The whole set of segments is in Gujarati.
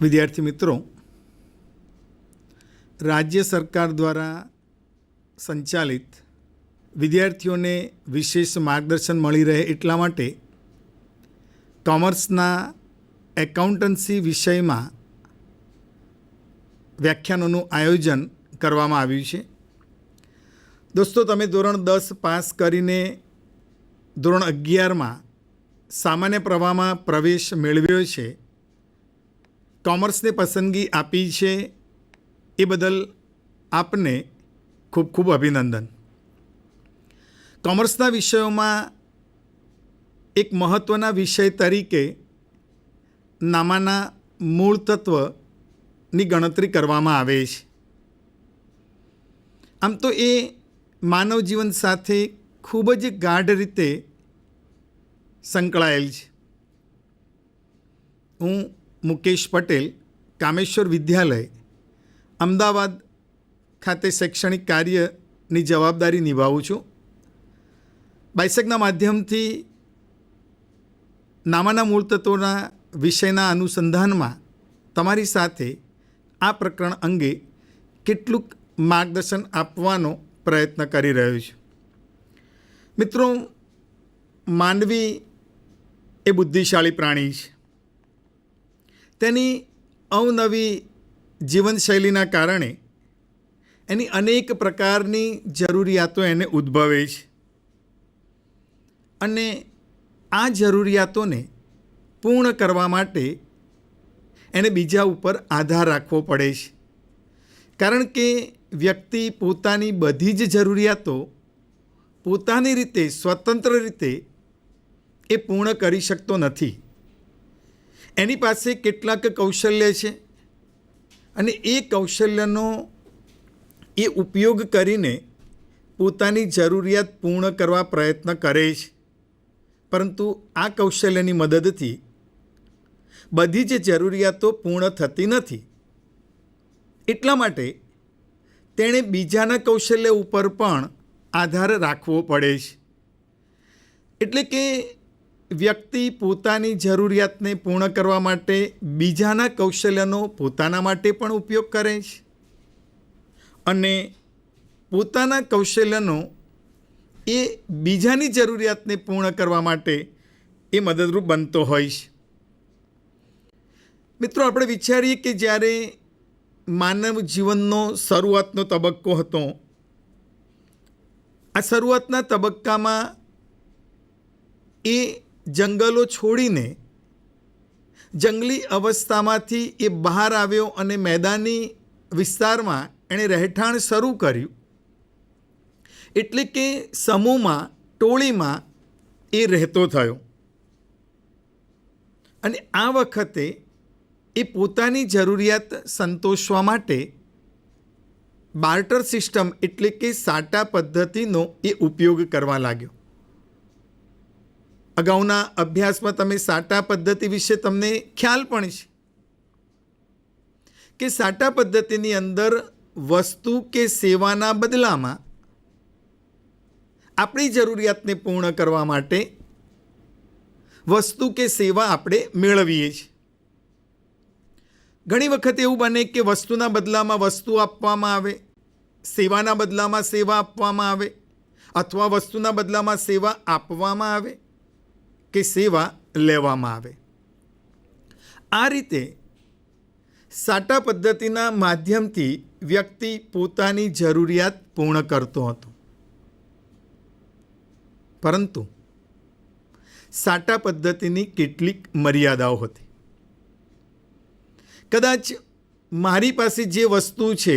વિદ્યાર્થી મિત્રો, રાજ્ય સરકાર દ્વારા સંચાલિત વિદ્યાર્થીઓને વિશેષ માર્ગદર્શન મળી રહે એટલા માટે કોમર્સના એકાઉન્ટન્સી વિષયમાં વ્યાખ્યાનોનું આયોજન કરવામાં આવ્યું છે. દોસ્તો, તમે ધોરણ 10 પાસ કરીને ધોરણ 11માં સામાન્ય પ્રવાહમાં પ્રવેશ મેળવ્યો છે, કોમર્સને પસંદગી આપી છે, એ બદલ આપને ખૂબ ખૂબ અભિનંદન. કોમર્સના વિષયોમાં એક મહત્ત્વના વિષય તરીકે નામાના મૂળ તત્વની ગણતરી કરવામાં આવે છે. આમ તો એ માનવ જીવન સાથે ખૂબ જ ગાઢ રીતે સંકળાયેલ છે. હું મુકેશ પટેલ, કામેશ્વર વિદ્યાલય, અમદાવાદ ખાતે શૈક્ષણિક કાર્યની જવાબદારી નિભાવું છું. બાયસેગના માધ્યમથી નામાના મૂળ તત્વોના વિષયના અનુસંધાનમાં તમારી સાથે આ પ્રકરણ અંગે કેટલુંક માર્ગદર્શન આપવાનો પ્રયત્ન કરી રહ્યો છું. મિત્રો, માનવી એ બુદ્ધિશાળી પ્રાણી છે. તેની અવનવી જીવનશૈલીના કારણે એની અનેક પ્રકારની જરૂરિયાતો એને ઉદ્ભવે છે અને આ જરૂરિયાતોને પૂર્ણ કરવા માટે એને બીજા ઉપર આધાર રાખવો પડે છે. કારણ કે વ્યક્તિ પોતાની બધી જ જરૂરિયાતો પોતાની રીતે, સ્વતંત્ર રીતે એ પૂર્ણ કરી શકતો નથી. એની પાસે કેટલાક કૌશલ્ય છે અને એ કૌશલ્યનો એ ઉપયોગ કરીને પોતાની જરૂરિયાત પૂર્ણ કરવા પ્રયત્ન કરે છે. પરંતુ આ કૌશલ્યની મદદથી બધી જ જરૂરિયાતો પૂર્ણ થતી નથી. એટલા માટે તેણે બીજાના કૌશલ્ય ઉપર પણ આધાર રાખવો પડે છે. એટલે કે વ્યક્તિ પોતાની જરૂરિયાતને પૂર્ણ કરવા માટે બીજાના કૌશલ્યનો પોતાના માટે પણ ઉપયોગ કરે છે અને પોતાના કૌશલ્યનો એ બીજાની જરૂરિયાતને પૂર્ણ કરવા માટે એ મદદરૂપ બનતો હોય છે. મિત્રો, આપણે વિચારીએ કે જ્યારે માનવ જીવનનો શરૂઆતનો તબક્કો હતો, આ શરૂઆતના તબક્કામાં એ જંગલો છોડીને જંગલી અવસ્થામાંથી એ બહાર આવ્યો અને મેદાની વિસ્તારમાં એણે રહેઠાણ શરૂ કર્યું. એટલે કે સમૂહમાં, ટોળીમાં એ રહેતો થયો અને આ વખતે એ પોતાની જરૂરિયાત સંતોષવા માટે બાર્ટર સિસ્ટમ એટલે કે સાટા પદ્ધતિનો એ ઉપયોગ કરવા લાગ્યો. અગાઉના અભ્યાસમાં તમે સાટા પદ્ધતિ વિશે તમને ખ્યાલ પણ છે કે સાટા પદ્ધતિની અંદર વસ્તુ કે સેવાના બદલામાં આપણી જરૂરિયાતને પૂર્ણ કરવા માટે વસ્તુ કે સેવા આપણે મેળવીએ છીએ. ઘણી વખત એવું બને કે વસ્તુના બદલામાં વસ્તુ આપવામાં આવે, સેવાના બદલામાં સેવા આપવામાં આવે, અથવા વસ્તુના બદલામાં સેવા આપવામાં આવે કે સેવા લેવામાં આવે. આ રીતે સાટા પદ્ધતિના માધ્યમથી વ્યક્તિ પોતાની જરૂરિયાત પૂર્ણ કરતો હતો. પરંતુ સાટા પદ્ધતિની કેટલીક મર્યાદાઓ હતી. કદાચ મારી પાસે જે વસ્તુ છે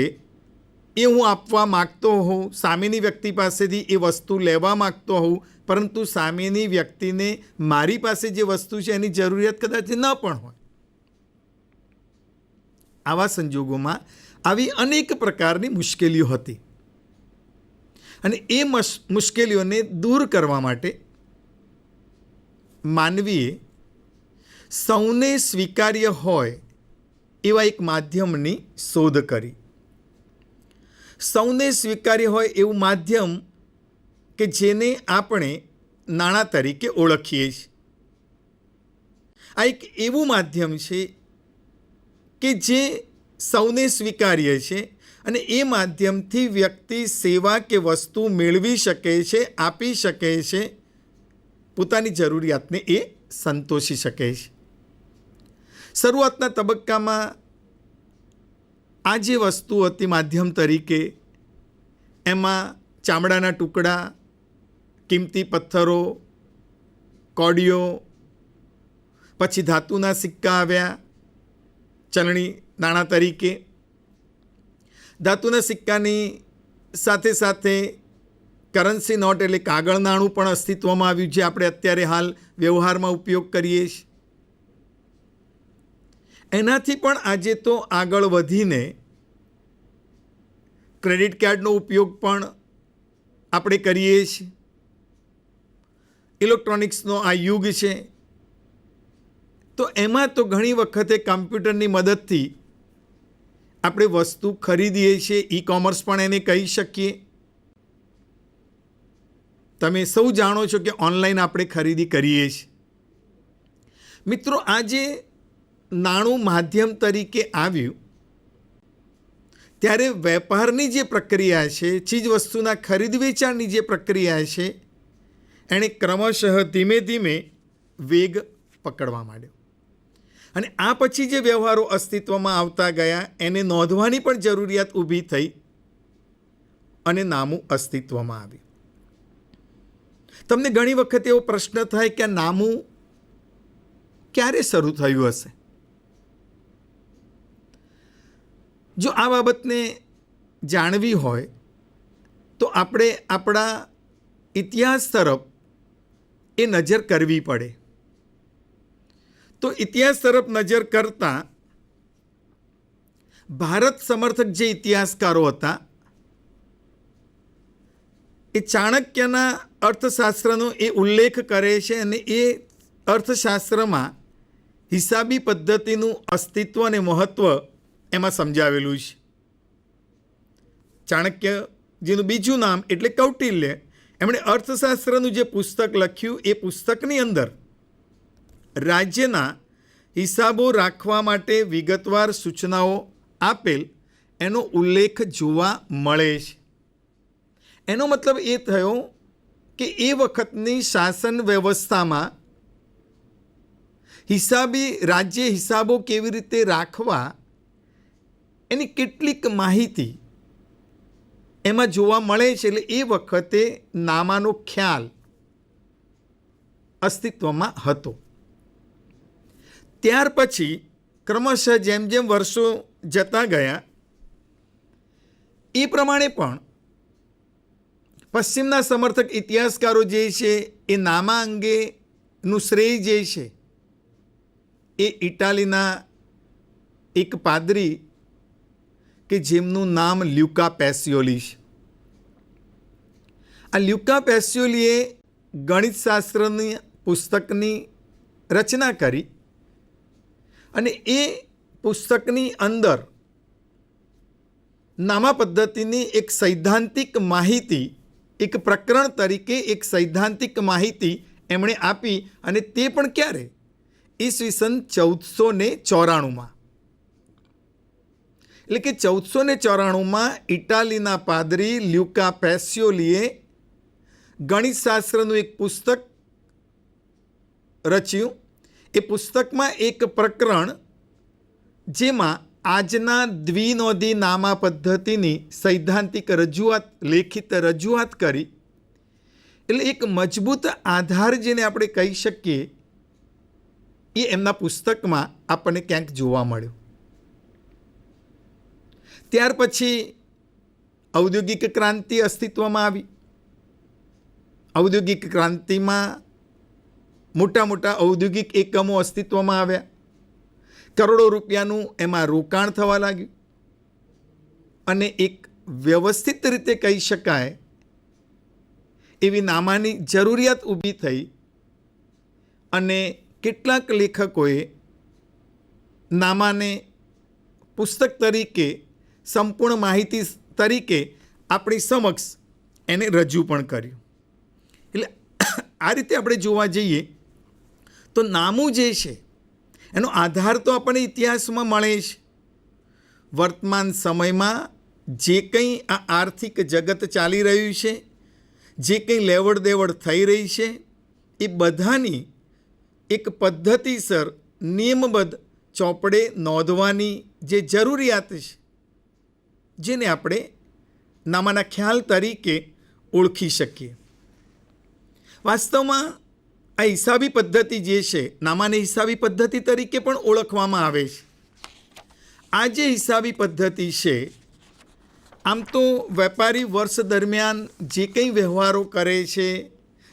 એ હું આપવા માગતો હોઉં, સામેની વ્યક્તિ પાસેથી એ વસ્તુ લેવા માગતો હોઉં, પરંતુ સામેની વ્યક્તિને મારી પાસે જે વસ્તુ છે એની જરૂરિયાત કદાચ ન પણ હોય. આવા સંજોગોમાં આવી અનેક પ્રકારની મુશ્કેલીઓ હતી અને એ મુશ્કેલીઓને દૂર કરવા માટે માનવીએ સૌને સ્વીકાર્ય હોય એવા એક માધ્યમની શોધ કરી. સૌને સ્વીકાર્ય હોય એવું માધ્યમ કે જેને આપણે નાણાં તરીકે ઓળખીએ છીએ. આ એક એવું માધ્યમ છે કે જે સૌને સ્વીકાર્ય છે અને એ માધ્યમથી વ્યક્તિ સેવા કે વસ્તુ મેળવી શકે છે, આપી શકે છે, પોતાની જરૂરિયાતને એ સંતોષી શકે છે. શરૂઆતના તબક્કામાં આ જે વસ્તુ હતી માધ્યમ તરીકે, એમાં ચામડાના ટુકડા, કિંમતી પથ્થરો, કોડીઓ, પછી ધાતુના સિક્કા આવ્યા ચલણી નાણાં તરીકે. ધાતુના સિક્કાની સાથે સાથે કરન્સી નોટ એટલે કાગળ નાણું પણ અસ્તિત્વમાં આવ્યું, જે આપણે અત્યારે હાલ વ્યવહારમાં ઉપયોગ કરીએ છીએ. એનાથી પણ આજે તો આગળ વધીને ક્રેડિટ કાર્ડનો ઉપયોગ પણ આપણે કરીએ છીએ. ઇલેક્ટ્રોનિક્સનો આ યુગ છે, તો એમાં તો ઘણી વખતે કમ્પ્યુટરની મદદથી આપણે વસ્તુ ખરીદીએ છીએ. ઈ કોમર્સ પણ એને કહી શકીએ. તમે સૌ જાણો છો કે ઓનલાઈન આપણે ખરીદી કરીએ છીએ. મિત્રો, આ જે નાણું માધ્યમ તરીકે આવ્યું, ત્યારે વેપારની જે પ્રક્રિયા છે, ચીજ વસ્તુના ખરીદ વેચાણની જે પ્રક્રિયા છે, એણે ક્રમશઃ ધીમે ધીમે વેગ પકડવા માંડ્યો. અને આ પછી જે વ્યવહારો અસ્તિત્વમાં આવતા ગયા, એને નોંધવાની પણ જરૂરિયાત ઊભી થઈ અને નામું અસ્તિત્વમાં આવ્યું. તમને ઘણી વખત એવો પ્રશ્ન થાય કે આ નામું ક્યારે શરૂ થયું હશે? જો આ બાબતને જાણવી હોય તો આપણે આપણા ઇતિહાસ તરફ એ નજર કરવી પડે. તો ઇતિહાસ તરફ નજર કરતાં ભારત સમર્થક જે ઇતિહાસકારો હતા, એ ચાણક્યના અર્થશાસ્ત્રનો એ ઉલ્લેખ કરે છે અને એ અર્થશાસ્ત્રમાં હિસાબી પદ્ધતિનું અસ્તિત્વ અને મહત્ત્વ એમાં સમજાવેલું છે. ચાણક્યજીનું બીજું નામ એટલે કૌટિલ્ય. એમણે અર્થશાસ્ત્રનું જે પુસ્તક લખ્યું, એ પુસ્તકની અંદર રાજ્યના હિસાબો રાખવા માટે વિગતવાર સૂચનાઓ આપેલ એનો ઉલ્લેખ જોવા મળે છે. એનો મતલબ એ થયો કે એ વખતની શાસન વ્યવસ્થામાં રાજ્ય હિસાબો કેવી રીતે રાખવા એની કેટલીક માહિતી એમાં જોવા મળે છે. એટલે એ વખતે નામાનો ખ્યાલ અસ્તિત્વમાં હતો. ત્યાર પછી ક્રમશઃ જેમ જેમ વર્ષો જતા ગયા, એ પ્રમાણે પણ પશ્ચિમના સમર્થક ઇતિહાસકારો જે છે, એ નામા અંગેનું શ્રેય જે છે એ ઇટાલીના એક પાદરી કે જેમનું નામ લ્યુકા પેસિયોલી છે. આ લ્યુકા પેસિયોલીએ ગણિતશાસ્ત્રની પુસ્તકની રચના કરી અને એ પુસ્તકની અંદર નામા પદ્ધતિની એક સૈદ્ધાંતિક માહિતી, એક પ્રકરણ તરીકે એક સૈદ્ધાંતિક માહિતી એમણે આપી. અને તે પણ ક્યારે? ઈસવીસન 1494. એટલે કે 1494 ઇટાલીના પાદરી લ્યુકા પેસિયોલીએ ગણિતશાસ્ત્રનું એક પુસ્તક રચ્યું. એ પુસ્તકમાં એક પ્રકરણ, જેમાં આજના દ્વિનોંધી નામા પદ્ધતિની સૈદ્ધાંતિક રજૂઆત, લેખિત રજૂઆત કરી. એટલે એક મજબૂત આધાર જેને આપણે કહી શકીએ, એ એમના પુસ્તકમાં આપણને ક્યાંક જોવા મળ્યો. ત્યાર પછી ઔદ્યોગિક ક્રાંતિ અસ્તિત્વમાં આવી. ઔદ્યોગિક ક્રાંતિમાં મોટા મોટા ઔદ્યોગિક એકમો અસ્તિત્વમાં આવ્યા. કરોડો રૂપિયાનું એમાં રોકાણ થવા લાગ્યું અને એક વ્યવસ્થિત રીતે કહી શકાય એવી નામાની જરૂરિયાત ઊભી થઈ. અને કેટલાક લેખકોએ નામાને પુસ્તક તરીકે, સંપૂર્ણ માહિતી તરીકે આપણી સમક્ષ એને રજૂ પણ કર્યું. એટલે આ રીતે આપણે જોવા જઈએ તો નામું જે છે એનો આધાર તો આપણને ઇતિહાસમાં મળે છે. વર્તમાન સમયમાં જે કંઈ આ આર્થિક જગત ચાલી રહ્યું છે, જે કંઈ લેવડ દેવડ થઈ રહી છે, એ બધાની એક પદ્ધતિસર નિયમબદ્ધ ચોપડે નોંધવાની જે જરૂરિયાત છે, જેને આપણે નામાના ખ્યાલ તરીકે ઓળખી શકીએ. વાસ્તવમાં આ હિસાબી પદ્ધતિ જે છે, નામાને હિસાબી પદ્ધતિ તરીકે પણ ઓળખવામાં આવે છે. આ જે હિસાબી પદ્ધતિ છે, આમ તો વેપારી વર્ષ દરમિયાન જે કંઈ વ્યવહારો કરે છે,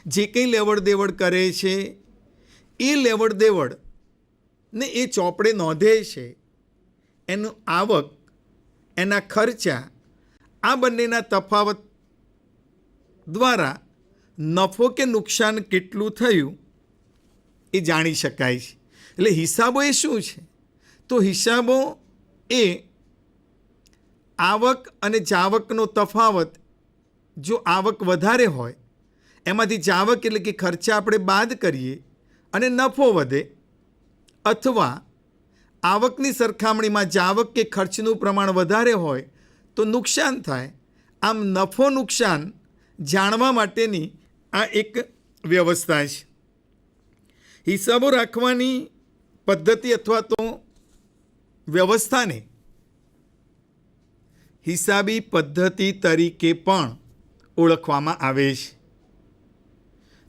જે કંઈ લેવડ દેવડ કરે છે, એ લેવડ દેવડ ને એ ચોપડે નોંધે છે. એનું આવક, એના ખર્ચા, આ બંનેના તફાવત દ્વારા નફો કે નુકસાન કેટલું થયું એ જાણી શકાય છે. એટલે હિસાબો એ શું છે? તો હિસાબો એ આવક અને જાવકનો તફાવત, જો આવક વધારે હોય એમાંથી જાવક એટલે કે ખર્ચા આપણે બાદ કરીએ અને નફો વધે, અથવા આવકની સરખામણીમાં જાવક કે ખર્ચનું પ્રમાણ વધારે હોય તો નુકસાન થાય. આમ નફો નુકસાન જાણવા માટેની આ એક વ્યવસ્થા છે. હિસાબો રાખવાની પદ્ધતિ અથવા તો વ્યવસ્થાને હિસાબી પદ્ધતિ તરીકે પણ ઓળખવામાં આવે છે.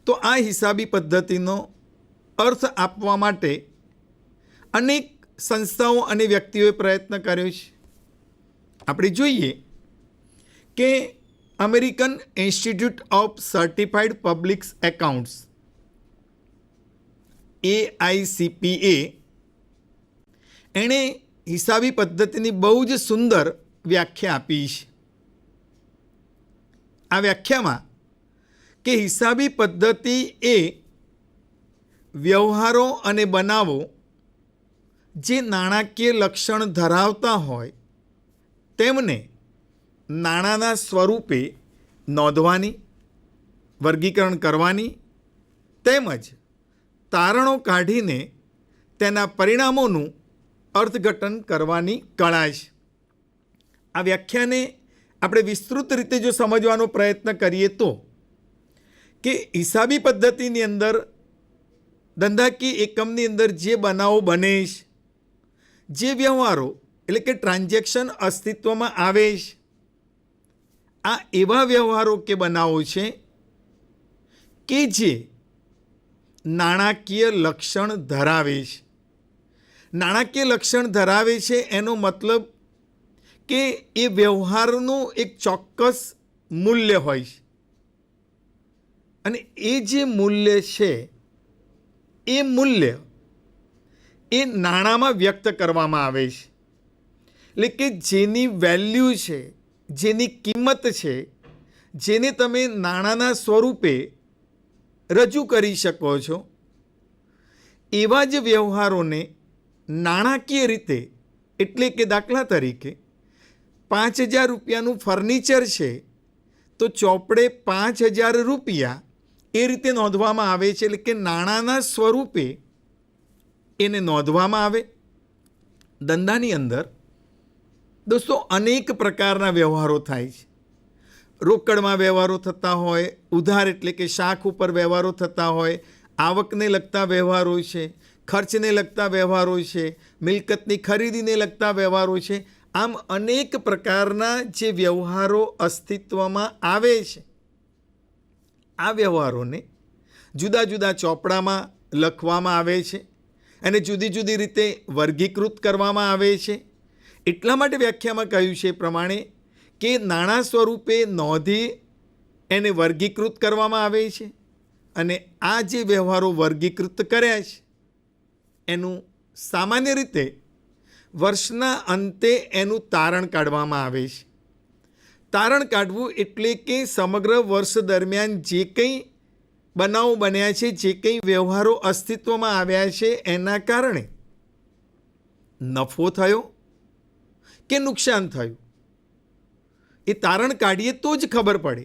તો આ હિસાબી પદ્ધતિનો અર્થ આપવા માટે અનેક સંસ્થાઓ અને વ્યક્તિઓએ પ્રયત્ન કર્યો છે. આપણે જોઈએ કે American institute of certified public accounts AICPA એણે હિસાબી પદ્ધતિની બહુ જ સુંદર વ્યાખ્યા આપી છે. આ વ્યાખ્યામાં કે હિસાબી પદ્ધતિ એ વ્યવહારો અને બનાવો જે નાણાકીય લક્ષણ ધરાવતા હોય તેમને નાણાંના સ્વરૂપે નોંધવાની, વર્ગીકરણ કરવાની તેમજ તારણો કાઢીને તેના પરિણામોનું અર્થઘટન કરવાની કળા છે. આ વ્યાખ્યાને આપણે વિસ્તૃત રીતે જો સમજવાનો પ્રયત્ન કરીએ તો કે હિસાબી પદ્ધતિની અંદર ધંધાકીય એકમની અંદર જે બનાવો બને છે, જે વ્યવહારો એટલે કે ટ્રાન્ઝેક્શન અસ્તિત્વમાં આવે છે, આ એવા વ્યવહારો કે બનાવો છે કે જે નાણાકીય લક્ષણ ધરાવે છે. નાણાકીય લક્ષણ ધરાવે છે એનો મતલબ કે એ વ્યવહારનું એક ચોક્કસ મૂલ્ય હોય છે અને એ જે મૂલ્ય છે એ મૂલ્ય એ નાણાંમાં વ્યક્ત કરવામાં આવે છે. એટલે કે જેની વેલ્યુ છે, જેની કિંમત છે, જેને તમે નાણાંના સ્વરૂપે રજૂ કરી શકો છો, એવા જ વ્યવહારોને નાણાકીય રીતે, એટલે કે દાખલા તરીકે 5,000 રૂપિયાનું ફર્નિચર છે તો ચોપડે 5,000 રૂપિયા એ રીતે નોંધવામાં આવે છે. એટલે કે નાણાંના સ્વરૂપે એને નોંધવામાં આવે. ધંધાની અંદર દોસ્તો અનેક પ્રકારના વ્યવહારો થાય છે. રોકડમાં વ્યવહારો થતા હોય, ઉધાર એટલે કે શાખ ઉપર વ્યવહારો થતા હોય, આવકને લગતા વ્યવહારો છે, ખર્ચને લગતા વ્યવહારો છે, મિલકતની ખરીદીને લગતા વ્યવહારો છે. આમ અનેક પ્રકારના જે વ્યવહારો અસ્તિત્વમાં આવે છે, આ વ્યવહારોને જુદા જુદા ચોપડામાં લખવામાં આવે છે અને જુદી જુદી રીતે વર્ગીકૃત કરવામાં આવે છે. એટલા માટે વ્યાખ્યામાં કહ્યું છે એ પ્રમાણે કે નાણાં સ્વરૂપે નોંધી એને વર્ગીકૃત કરવામાં આવે છે અને આ જે વ્યવહારો વર્ગીકૃત કર્યા છે એનું સામાન્ય રીતે વર્ષના અંતે એનું તારણ કાઢવામાં આવે છે. તારણ કાઢવું એટલે કે સમગ્ર વર્ષ દરમિયાન જે કંઈ બનાવો બન્યા છે, જે કંઈ વ્યવહારો અસ્તિત્વમાં આવ્યા છે, એના કારણે નફો થયો કે નુકસાન થયું એ તારણ કાઢીએ તો જ ખબર પડે.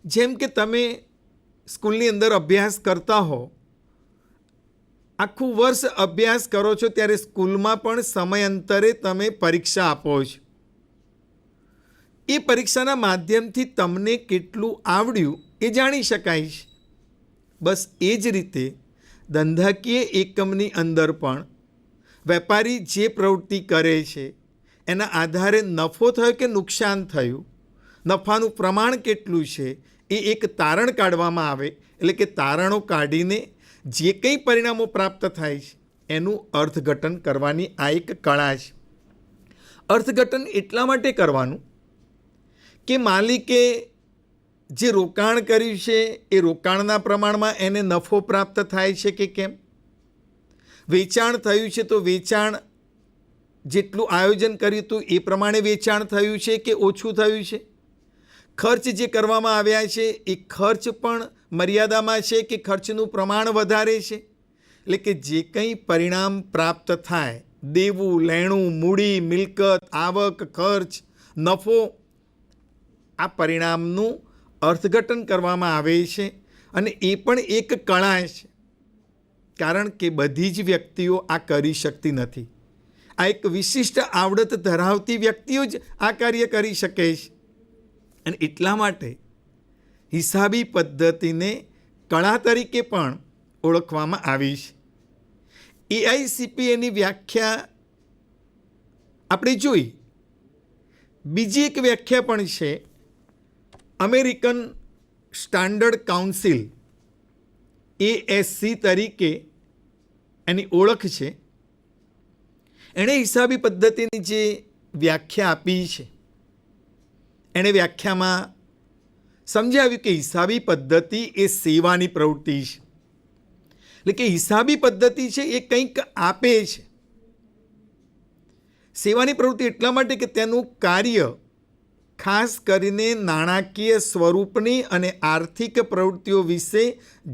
જેમ કે તમે સ્કૂલની અંદર અભ્યાસ કરતા હો આખું વર્ષ અભ્યાસ કરો છો ત્યારે સ્કૂલમાં પણ સમયાંતરે તમે પરીક્ષા આપો છો. એ પરીક્ષાના માધ્યમથી તમને કેટલું આવડ્યું એ જાણી શકાય છે. બસ એ જ રીતે ધંધાકીય એકમની અંદર પણ વેપારી જે પ્રવૃત્તિ કરે છે એના આધારે નફો થયો કે નુકસાન થયું, નફાનું પ્રમાણ કેટલું છે એ એક તારણ કાઢવામાં આવે. એટલે કે તારણો કાઢીને જે કંઈ પરિણામો પ્રાપ્ત થાય છે એનું અર્થઘટન કરવાની આ એક કળા છે. અર્થઘટન એટલા માટે કરવાનું કે માલિકે જે રોકાણ કર્યું છે એ રોકાણના પ્રમાણમાં એને નફો પ્રાપ્ત થાય છે કે કેમ, વેચાણ થયું છે તો વેચાણ જેટલું આયોજન કર્યું હતું એ પ્રમાણે વેચાણ થયું છે કે ઓછું થયું છે, ખર્ચ જે કરવામાં આવ્યા છે એ ખર્ચ પણ મર્યાદામાં છે કે ખર્ચનું પ્રમાણ વધારે છે. એટલે કે જે કંઈ પરિણામ પ્રાપ્ત થાય, દેવું લેણું, મૂડી, મિલકત, આવક, ખર્ચ, નફો, આ પરિણામનું અર્થઘટન કરવામાં આવે છે. અને એ પણ એક કળા છે, કારણ કે બધી જ વ્યક્તિઓ આ કરી શકતી નથી. આ એક વિશિષ્ટ આવડત ધરાવતી વ્યક્તિઓ જ આ કાર્ય કરી શકે છે. અને એટલા માટે હિસાબી પદ્ધતિને કળા તરીકે પણ ઓળખવામાં આવી છે. AICPA ની વ્યાખ્યા આપણે જોઈ. બીજી એક વ્યાખ્યા પણ છે. અમેરિકન સ્ટાન્ડર્ડ કાઉન્સિલ ASC તરીકે એની ઓળખ છે. એણે હિસાબી પદ્ધતિની જે વ્યાખ્યા આપી છે, એણે વ્યાખ્યામાં સમજાવ્યું કે હિસાબી પદ્ધતિ એ સેવાની પ્રવૃત્તિ છે. એટલે કે હિસાબી પદ્ધતિ છે એ કંઈક આપે છે. સેવાની પ્રવૃત્તિ એટલા માટે કે તેનું કાર્ય ખાસ કરીને નાણાકીય સ્વરૂપની અને આર્થિક પ્રવૃત્તિઓ વિશે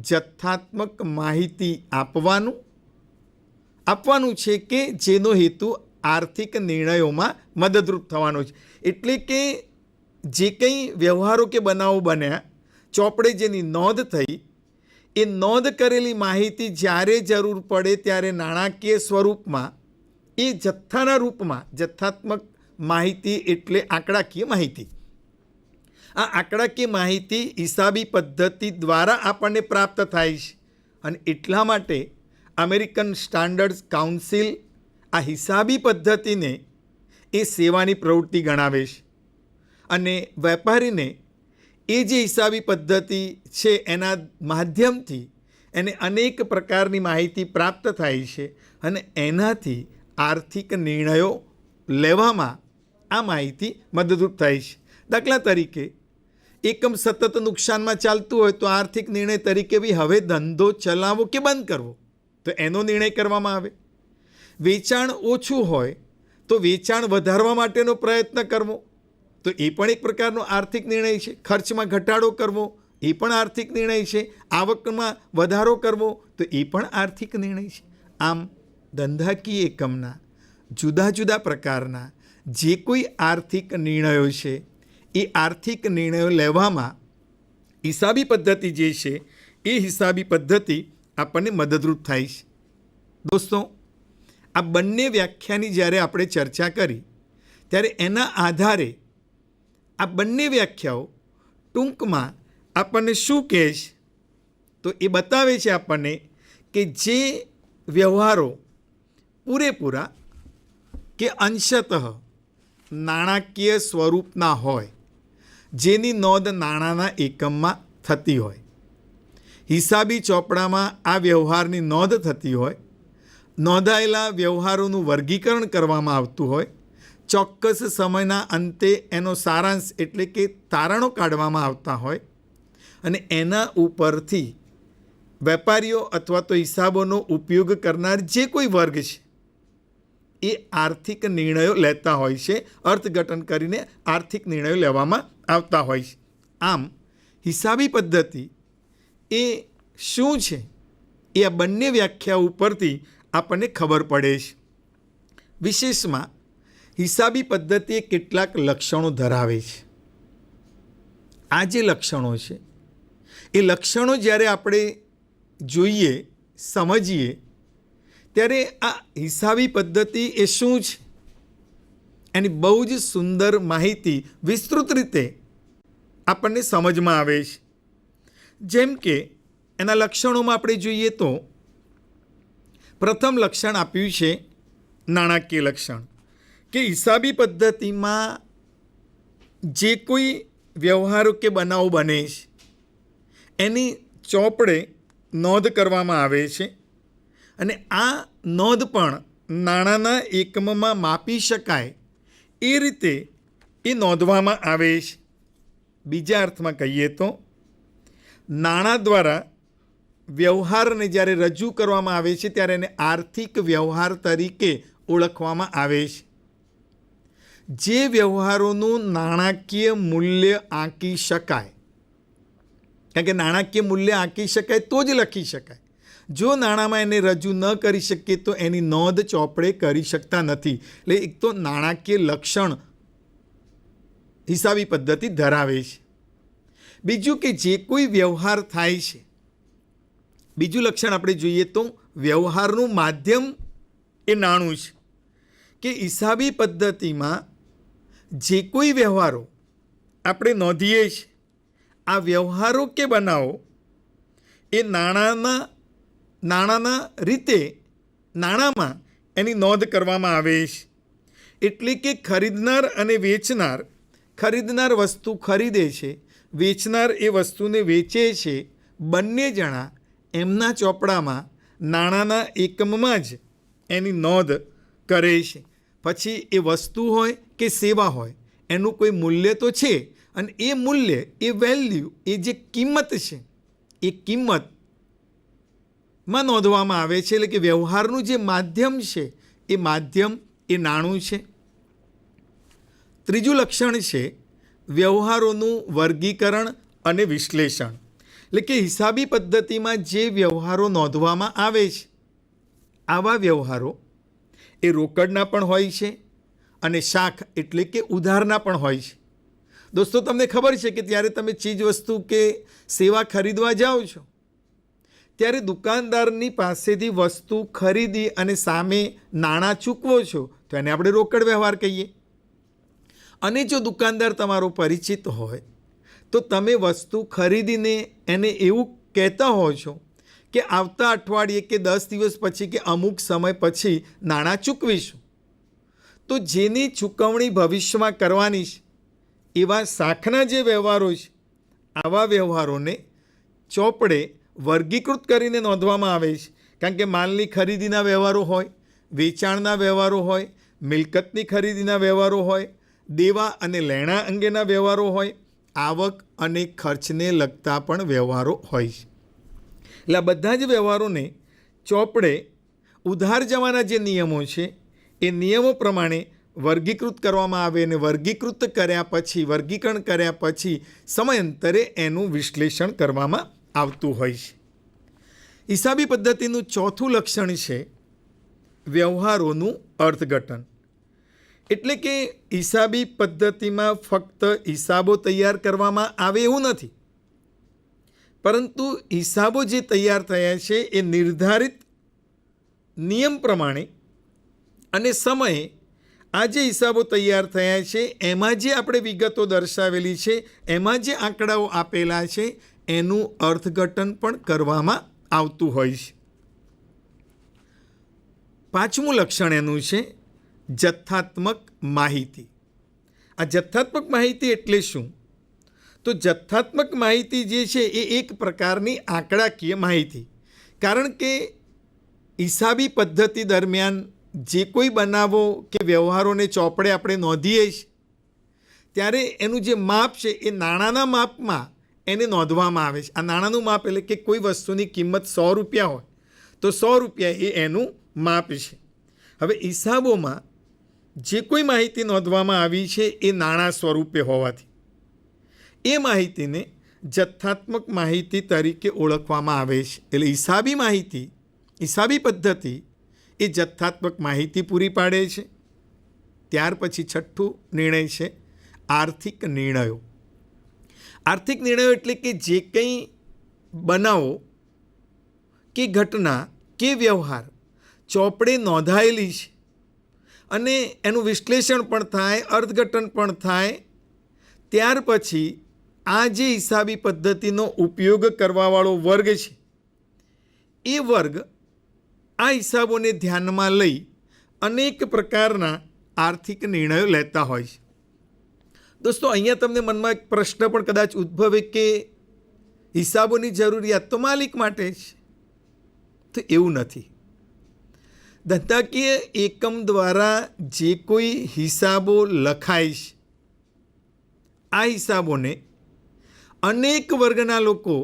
જથ્થાત્મક માહિતી આપવાનું છે કે જેનો હેતુ આર્થિક નિર્ણયોમાં મદદરૂપ થવાનો છે. એટલે કે જે કંઈ વ્યવહારો કે બનાવો બન્યા, ચોપડે જેની નોંધ થઈ, એ નોંધ કરેલી માહિતી જ્યારે જરૂર પડે ત્યારે નાણાકીય સ્વરૂપમાં એ જથ્થાના રૂપમાં, જથ્થાત્મક માહિતી એટલે આંકડાકીય માહિતી, આ આંકડાકીય માહિતી હિસાબી પદ્ધતિ દ્વારા આપણને પ્રાપ્ત થાય છે. અને એટલા માટે અમેરિકન સ્ટાન્ડર્ડ કાઉન્સિલ આ હિસાબી પદ્ધતિને એ સેવાની પ્રવૃત્તિ ગણાવે છે. અને વેપારીને એ જે હિસાબી પદ્ધતિ છે એના માધ્યમથી એને અનેક પ્રકારની માહિતી પ્રાપ્ત થાય છે. અને એનાથી આર્થિક નિર્ણયો લેવામાં આ માહિતી મદદરૂપ થાય છે. દાખલા તરીકે એકમ સતત નુકસાનમાં ચાલતું હોય તો આર્થિક નિર્ણય તરીકે બી હવે ધંધો ચલાવવો કે બંધ કરવો, તો એનો નિર્ણય કરવામાં આવે. વેચાણ ઓછું હોય તો વેચાણ વધારવા માટેનો પ્રયત્ન કરવો, તો એ પણ એક પ્રકારનો આર્થિક નિર્ણય છે. ખર્ચમાં ઘટાડો કરવો એ પણ આર્થિક નિર્ણય છે. આવકમાં વધારો કરવો તો એ પણ આર્થિક નિર્ણય છે. આમ ધંધાકીય એકમના જુદા જુદા પ્રકારના જે કોઈ આર્થિક નિર્ણયો છે એ આર્થિક નિર્ણયો લેવામાં હિસાબી પદ્ધતિ જે છે એ હિસાબી પદ્ધતિ આપણને મદદરૂપ થાય છે. દોસ્તો, આ બંને વ્યાખ્યાની જ્યારે આપણે ચર્ચા કરી ત્યારે એના આધારે આ બંને વ્યાખ્યાઓ ટૂંકમાં આપણને શું કહે છે, તો એ બતાવે છે આપણને કે જે વ્યવહારો પૂરેપૂરા કે અંશતઃ નાણાકીય સ્વરૂપના હોય, જેની નોંધ નાણાંના એકમમાં થતી હોય, હિસાબી ચોપડામાં આ વ્યવહારની નોંધ થતી હોય, નોંધાયેલા વ્યવહારોનું વર્ગીકરણ કરવામાં આવતું હોય, ચોક્કસ સમયના અંતે એનો સારાંશ એટલે કે તારણો કાઢવામાં આવતા હોય, અને એના ઉપરથી વેપારીઓ અથવા તો હિસાબોનો ઉપયોગ કરનાર જે કોઈ વર્ગ છે એ આર્થિક નિર્ણયો લેતા હોય છે. અર્થઘટન કરીને આર્થિક નિર્ણયો લેવામાં આવતા હોય છે. આમ હિસાબી પદ્ધતિ એ શું છે એ આ બંને વ્યાખ્યા ઉપરથી આપણને ખબર પડે છે. વિશેષમાં હિસાબી પદ્ધતિ કેટલાક લક્ષણો ધરાવે છે. આ જે લક્ષણો છે એ લક્ષણો જ્યારે આપણે જોઈએ, સમજીએ, ત્યારે આ હિસાબી પદ્ધતિ એ શું છે એની બહુ જ સુંદર માહિતી વિસ્તૃત રીતે આપણને સમજમાં આવે છે. જેમ કે એના લક્ષણોમાં આપણે જોઈએ તો પ્રથમ લક્ષણ આપ્યું છે નાણાકીય લક્ષણ, કે હિસાબી પદ્ધતિમાં જે કોઈ વ્યવહારો કે બનાવો બને છે એની ચોપડે નોંધ કરવામાં આવે છે અને આ નોંધ પણ નાણાંના એકમમાં માપી શકાય એ રીતે એ નોંધવામાં આવે છે. બીજા અર્થમાં કહીએ તો નાણાં દ્વારા વ્યવહારને જ્યારે રજૂ કરવામાં આવે છે ત્યારે એને આર્થિક વ્યવહાર તરીકે ઓળખવામાં આવે છે. જે વ્યવહારોનું નાણાકીય મૂલ્ય આંકી શકાય, કારણ કે નાણાકીય મૂલ્ય આંકી શકાય તો જ લખી શકાય. જો નાણાંમાં એને રજૂ ન કરી શકીએ તો એની નોંધ ચોપડે કરી શકતા નથી. એટલે એક તો નાણાકીય લક્ષણ હિસાબી પદ્ધતિ ધરાવે છે. બીજું કે જે કોઈ વ્યવહાર થાય છે, બીજું લક્ષણ આપણે જોઈએ તો વ્યવહારનું માધ્યમ એ નાણું છે. કે હિસાબી પદ્ધતિમાં જે કોઈ વ્યવહારો આપણે નોંધીએ છીએ આ વ્યવહારો કે બનાવો એ નાણાંના રીતે નાણાંમાં એની નોંધ કરવામાં આવે છે. એટલે કે ખરીદનાર અને વેચનાર, ખરીદનાર વસ્તુ ખરીદે છે, વેચનાર એ વસ્તુને વેચે છે, બંને જણા એમના ચોપડામાં નાણાંના એકમમાં જ એની નોંધ કરે છે. પછી એ વસ્તુ હોય કે સેવા હોય એનું કોઈ મૂલ્ય તો છે અને એ મૂલ્ય, એ વેલ્યુ, એ જે કિંમત છે એ કિંમતમાં નોંધવામાં આવે છે. એટલે કે વ્યવહારનું જે માધ્યમ છે એ માધ્યમ એ નાણું છે. ત્રીજું લક્ષણ છે વ્યવહારોનું વર્ગીકરણ અને વિશ્લેષણ. એટલે કે હિસાબી પદ્ધતિમાં જે વ્યવહારો નોંધવામાં આવે છે આવા વ્યવહારો એ રોકડના પણ હોય છે અને શાખ એટલે કે ઉધારના પણ હોય છે. દોસ્તો, તમને ખબર છે કે ત્યારે તમે ચીજ વસ્તુ કે સેવા ખરીદવા જાઓ છો ત્યારે દુકાનદારની પાસેથી વસ્તુ ખરીદી અને સામે નાણાં ચૂકવો છો તો એને આપણે રોકડ વ્યવહાર કહીએ. અને જો દુકાનદાર તમારો પરિચિત હોય તો તમે વસ્તુ ખરીદીને એને એવું કહેતા હો છો કે આવતા અઠવાડિયે કે 10 દિવસ પછી કે અમુક સમય પછી નાણાં ચૂકવીશું. તો જેની ચૂકવણી ભવિષ્યમાં કરવાની છે એવા શાખના જે વ્યવહારો છે આવા વ્યવહારોને ચોપડે વર્ગીકૃત કરીને નોંધવામાં આવે છે. કારણ કે માલની ખરીદીના વ્યવહારો હોય, વેચાણના વ્યવહારો હોય, મિલકતની ખરીદીના વ્યવહારો હોય, દેવા અને લેણા અંગેના વ્યવહારો હોય, આવક અને ખર્ચને લગતા પણ વ્યવહારો હોય છે. એટલે આ બધા જ વ્યવહારોને ચોપડે ઉધાર જવાના જે નિયમો છે એ નિયમો પ્રમાણે વર્ગીકૃત કરવામાં આવે અને વર્ગીકૃત કર્યા પછી, વર્ગીકરણ કર્યા પછી સમયાંતરે એનું વિશ્લેષણ કરવામાં આવતું હોય છે. હિસાબી પદ્ધતિનું ચોથું લક્ષણ છે વ્યવહારોનું અર્થઘટન. એટલે કે હિસાબી પદ્ધતિમાં ફક્ત હિસાબો તૈયાર કરવામાં આવે એવું નથી, પરંતુ હિસાબો જે તૈયાર થયા છે એ નિર્ધારિત નિયમ પ્રમાણે અને સમયે આ જે હિસાબો તૈયાર થયા છે એમાં જે આપણે વિગતો દર્શાવેલી છે, એમાં જે આંકડાઓ આપેલા છે એનું અર્થઘટન પણ કરવામાં આવતું હોય છે. પાંચમું લક્ષણ એનું છે જથ્થાત્મક માહિતી. આ જથ્થાત્મક માહિતી એટલે શું? તો જથ્થાત્મક માહિતી જે છે એ એક પ્રકારની આંકડાકીય માહિતી. કારણ કે હિસાબી પદ્ધતિ દરમિયાન જે કોઈ બનાવો કે વ્યવહારોને ચોપડે આપણે નોંધીએ છીએ ત્યારે એનું જે માપ છે એ નાણાંના માપમાં એને નોંધવામાં આવે છે. આ નાણાંનું માપ એટલે કે કોઈ વસ્તુની કિંમત 100 રૂપિયા હોય તો 100 રૂપિયા એ એનું માપ છે. હવે હિસાબોમાં જે કોઈ માહિતી નોંધવામાં આવી છે એ નાણાં સ્વરૂપે હોવાથી એ માહિતીને જથ્થાત્મક માહિતી તરીકે ઓળખવામાં આવે છે. એટલે હિસાબી માહિતી, હિસાબી પદ્ધતિ એ જથ્થાત્મક માહિતી પૂરી પાડે છે. ત્યાર પછી છઠ્ઠું નિર્ણય છે આર્થિક નિર્ણયો. આર્થિક નિર્ણયો એટલે કે જે કંઈ બનાવો કે ઘટના કે વ્યવહાર ચોપડે નોંધાયેલી છે અને એનું વિશ્લેષણ પણ થાય, અર્થઘટન પણ થાય, ત્યાર પછી આ જે હિસાબી પદ્ધતિનો ઉપયોગ કરવાવાળો વર્ગ છે એ વર્ગ આ હિસાબોને ધ્યાનમાં લઈ અનેક પ્રકારના આર્થિક નિર્ણયો લેતા હોય છે. દોસ્તો, અહીંયા તમને મનમાં એક પ્રશ્ન પણ કદાચ ઉદ્ભવે કે હિસાબોની જરૂરિયાત તો માલિક માટે છે. તો એવું નથી. ધંધાકીય એકમ દ્વારા જે કોઈ હિસાબો લખાય છે, આ હિસાબોને અનેક વર્ગના લોકો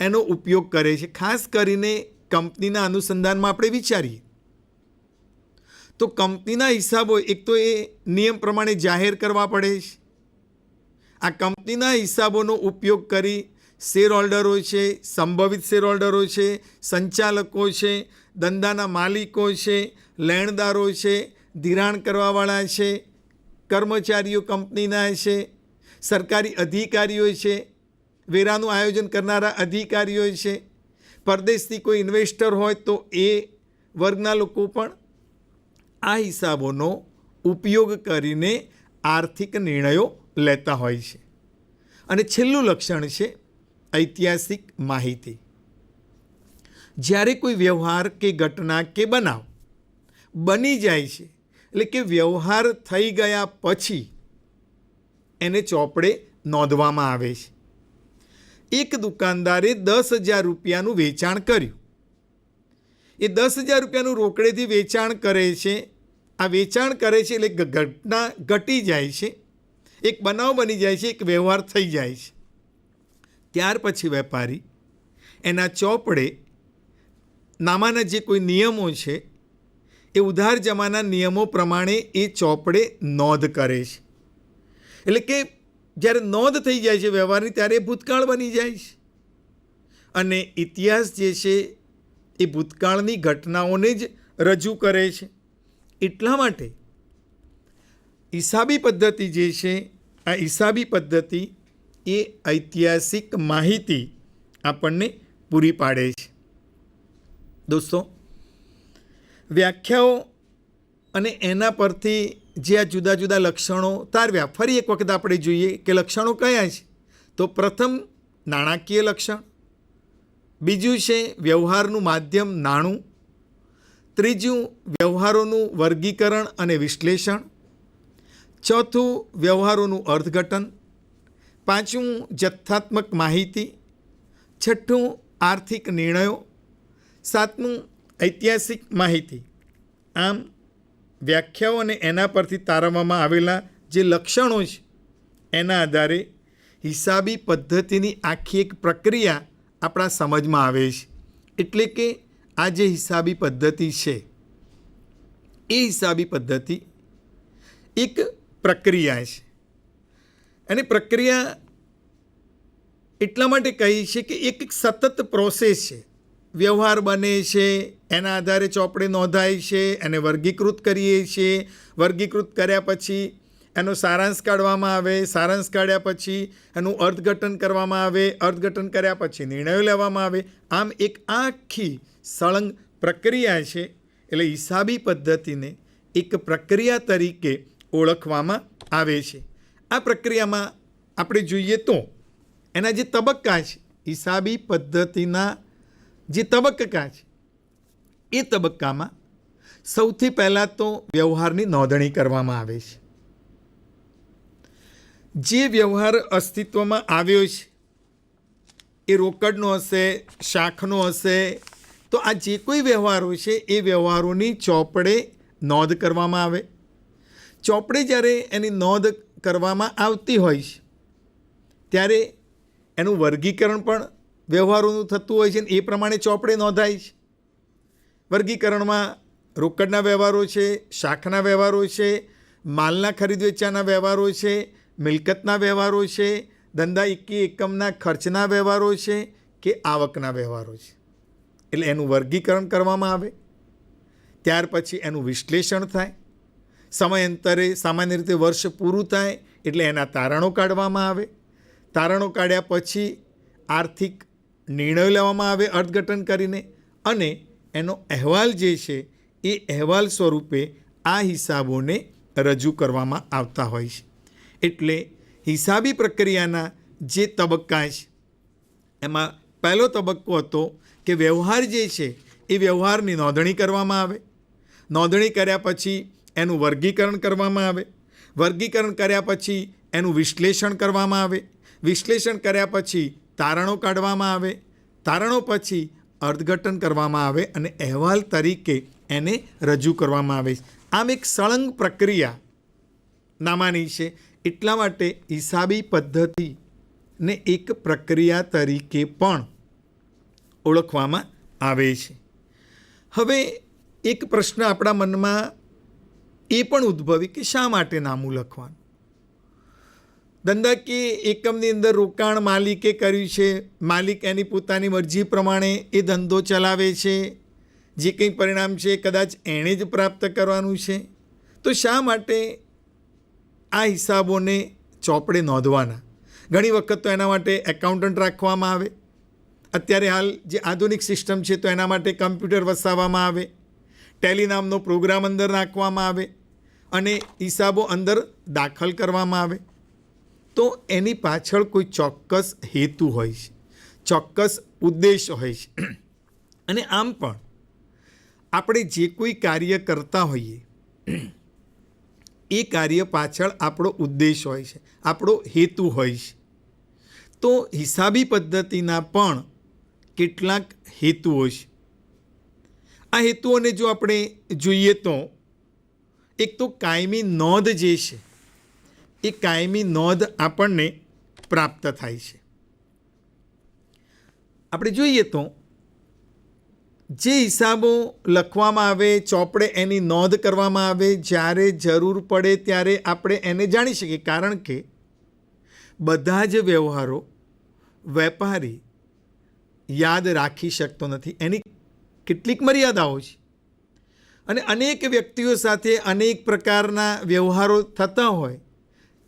એનો ઉપયોગ કરે છે. ખાસ કરીને કંપનીના અનુસંધાનમાં આપણે વિચારીએ તો કંપનીના હિસાબો એક તો એ નિયમ પ્રમાણે જાહેર કરવા પડે છે. આ કંપનીના હિસાબોનો ઉપયોગ કરી શેર હોલ્ડરો છે, સંભવિત શેર હોલ્ડરો છે, સંચાલકો છે, ધંધાના માલિકો છે, લેણદારો છે, ધિરાણ કરવાવાળા છે, કર્મચારીઓ કંપનીના છે, સરકારી અધિકારીઓ છે, વેરાનું આયોજન કરનારા અધિકારીઓ છે, પરદેશથી કોઈ ઇન્વેસ્ટર હોય તો એ વર્ગના લોકો પણ આ હિસાબોનો ઉપયોગ કરીને આર્થિક નિર્ણયો લેતા હોય છે. અને છેલ્લું લક્ષણ છે ઐતિહાસિક માહિતી. જ્યારે કોઈ વ્યવહાર કે ઘટના કે બનાવ બની જાય છે, એટલે કે વ્યવહાર થઈ ગયા પછી એને ચોપડે નોંધવામાં આવે છે. એક દુકાનદારે 10,000 રૂપિયાનું વેચાણ કર્યું. એ 10,000 રૂપિયાનું રોકડેથી વેચાણ કરે છે. આ વેચાણ કરે છે એટલે ઘટના ઘટી જાય છે, એક બનાવ બની જાય છે, એક વ્યવહાર થઈ જાય છે. ત્યાર પછી વેપારી એના ચોપડે નામાના જે કોઈ નિયમો છે એ ઉધાર જમાના નિયમો પ્રમાણે એ ચોપડે નોંધ કરે છે. એટલે કે જ્યારે નોંધ થઈ જાય છે વ્યવહારની, ત્યારે એ ભૂતકાળ બની જાય છે. અને ઇતિહાસ જે છે એ ભૂતકાળની ઘટનાઓને જ રજૂ કરે છે. એટલા માટે હિસાબી પદ્ધતિ જે છે, આ હિસાબી પદ્ધતિ એ ઐતિહાસિક માહિતી આપણને પૂરી પાડે છે. દોસ્તો, વ્યાખ્યાઓ અને એના પરથી જે આ જુદા જુદા લક્ષણો તારવ્યા, ફરી એક વખત આપણે જોઈએ કે લક્ષણો કયા છે. તો પ્રથમ નાણાકીય લક્ષણ, બીજું છે વ્યવહારનું માધ્યમ નાણું, ત્રીજું વ્યવહારોનું વર્ગીકરણ અને વિશ્લેષણ, ચોથું વ્યવહારોનું અર્થઘટન, પાંચમું જથ્થાત્મક માહિતી, છઠ્ઠું આર્થિક નિર્ણયો, સાતમું ઐતિહાસિક માહિતી. આમ વ્યાખ્યાઓ અને એના પરથી તારવવામાં આવેલા જે લક્ષણો છે એના આધારે હિસાબી પદ્ધતિની આખી એક પ્રક્રિયા આપણા સમજમાં આવે છે. એટલે કે આ જે હિસાબી પદ્ધતિ છે એ હિસાબી પદ્ધતિ એક પ્રક્રિયા છે. અને પ્રક્રિયા એટલા માટે કહી છે કે એક સતત પ્રોસેસ છે. વ્યવહાર બને છે, એના આધારે ચોપડે નોંધાય છે, એને વર્ગીકૃત કરીએ છીએ, વર્ગીકૃત કર્યા પછી એનો સારાંશ કાઢવામાં આવે, સારાંશ કાઢ્યા પછી એનું અર્થઘટન કરવામાં આવે, અર્થઘટન કર્યા પછી નિર્ણયો લેવામાં આવે. આમ એક આખી સળંગ પ્રક્રિયા છે. એટલે હિસાબી પદ્ધતિને એક પ્રક્રિયા તરીકે ઓળખવામાં આવે છે. આ પ્રક્રિયામાં આપણે જોઈએ તો એના જે તબક્કા છે, હિસાબી પદ્ધતિના જે તબક્કા છે એ તબક્કામાં સૌથી પહેલાં તો વ્યવહારની નોંધણી કરવામાં આવે છે. જે વ્યવહાર અસ્તિત્વમાં આવ્યો છે એ રોકડનો હશે, શાખનો હશે, તો આ જે કોઈ વ્યવહારો છે એ વ્યવહારોની ચોપડે નોંધ કરવામાં આવે. ચોપડે જ્યારે એની નોંધ કરવામાં આવતી હોય છે ત્યારે એનું વર્ગીકરણ પણ વ્યવહારોનું થતું હોય છે ને એ પ્રમાણે ચોપડે નોંધાય છે. વર્ગીકરણમાં રોકડના વ્યવહારો છે, શાખના વ્યવહારો છે, માલના ખરીદ વેચાણના વ્યવહારો છે, મિલકતના વ્યવહારો છે, ધંધા ઇકી એકમના ખર્ચના વ્યવહારો છે કે આવકના વ્યવહારો છે. એટલે એનું વર્ગીકરણ કરવામાં આવે. ત્યાર પછી એનું વિશ્લેષણ થાય. સમયાંતરે સામાન્ય રીતે વર્ષ પૂરું થાય એટલે એના તારણો કાઢવામાં આવે. તારણો કાઢ્યા પછી આર્થિક નિર્ણયો લેવામાં આવે અર્થઘટન કરીને, અને એનો અહેવાલ જે છે એ અહેવાલ સ્વરૂપે આ હિસાબોને રજૂ કરવામાં આવતા હોય છે. એટલે હિસાબી પ્રક્રિયાના જે તબક્કા છે એમાં પહેલો તબક્કો હતો કે વ્યવહાર જે છે એ વ્યવહારની નોંધણી કરવામાં આવે. નોંધણી કર્યા પછી એનું વર્ગીકરણ કરવામાં આવે. વર્ગીકરણ કર્યા પછી એનું વિશ્લેષણ કરવામાં આવે. વિશ્લેષણ કર્યા પછી તારણો કાઢવામાં આવે. તારણો પછી અર્થઘટન કરવામાં આવે અને અહેવાલ તરીકે એને રજૂ કરવામાં આવે. આમ એક સળંગ પ્રક્રિયા નામાની છે. એટલા માટે હિસાબી પદ્ધતિને એક પ્રક્રિયા તરીકે પણ ઓળખવામાં આવે છે. હવે એક પ્રશ્ન આપણા મનમાં એ પણ ઉદ્ભવી કે શા માટે નામું લખવાનું? ધંધાકીય એકમની અંદર રોકાણ માલિકે કર્યું છે. માલિક એની પોતાની મરજી પ્રમાણે એ ધંધો ચલાવે છે. જે કંઈ પરિણામ છે કદાચ એણે જ પ્રાપ્ત કરવાનું છે. તો શા માટે આ હિસાબોને ચોપડે નોંધવાના? ઘણી વખત તો એના માટે એકાઉન્ટન્ટ રાખવામાં આવે. અત્યારે હાલ જે આધુનિક સિસ્ટમ છે તો એના માટે કમ્પ્યુટર વસાવવામાં આવે. ટેલી નામનો પ્રોગ્રામ અંદર નાખવામાં આવે અને હિસાબો અંદર દાખલ કરવામાં આવે. તો એની પાછળ કોઈ ચોક્કસ હેતુ હોય છે, ચોક્કસ ઉદ્દેશ હોય છે. અને આમ પણ આપણે જે કોઈ કાર્ય કરતા હોઈએ એ કાર્ય પાછળ આપણો ઉદ્દેશ હોય છે, આપણો હેતુ હોય છે. તો હિસાબી પદ્ધતિના પણ કેટલાક હેતુઓ છે. આ હેતુઓને જો આપણે જોઈએ તો એક તો કાયમી નોંધ જે છે એ કાયમી નોંધ આપણને પ્રાપ્ત થાય છે. આપણે જોઈએ તો જે હિસાબો લખવામાં આવે ચોપડે એની નોંધ કરવામાં આવે, જ્યારે જરૂર પડે ત્યારે આપણે એને જાણી શકીએ. કારણ કે બધા જ વ્યવહારો વેપારી યાદ રાખી શકતો નથી. એની કેટલીક મર્યાદાઓ છે અને અનેક વ્યક્તિઓ સાથે અનેક પ્રકારના વ્યવહારો થતા હોય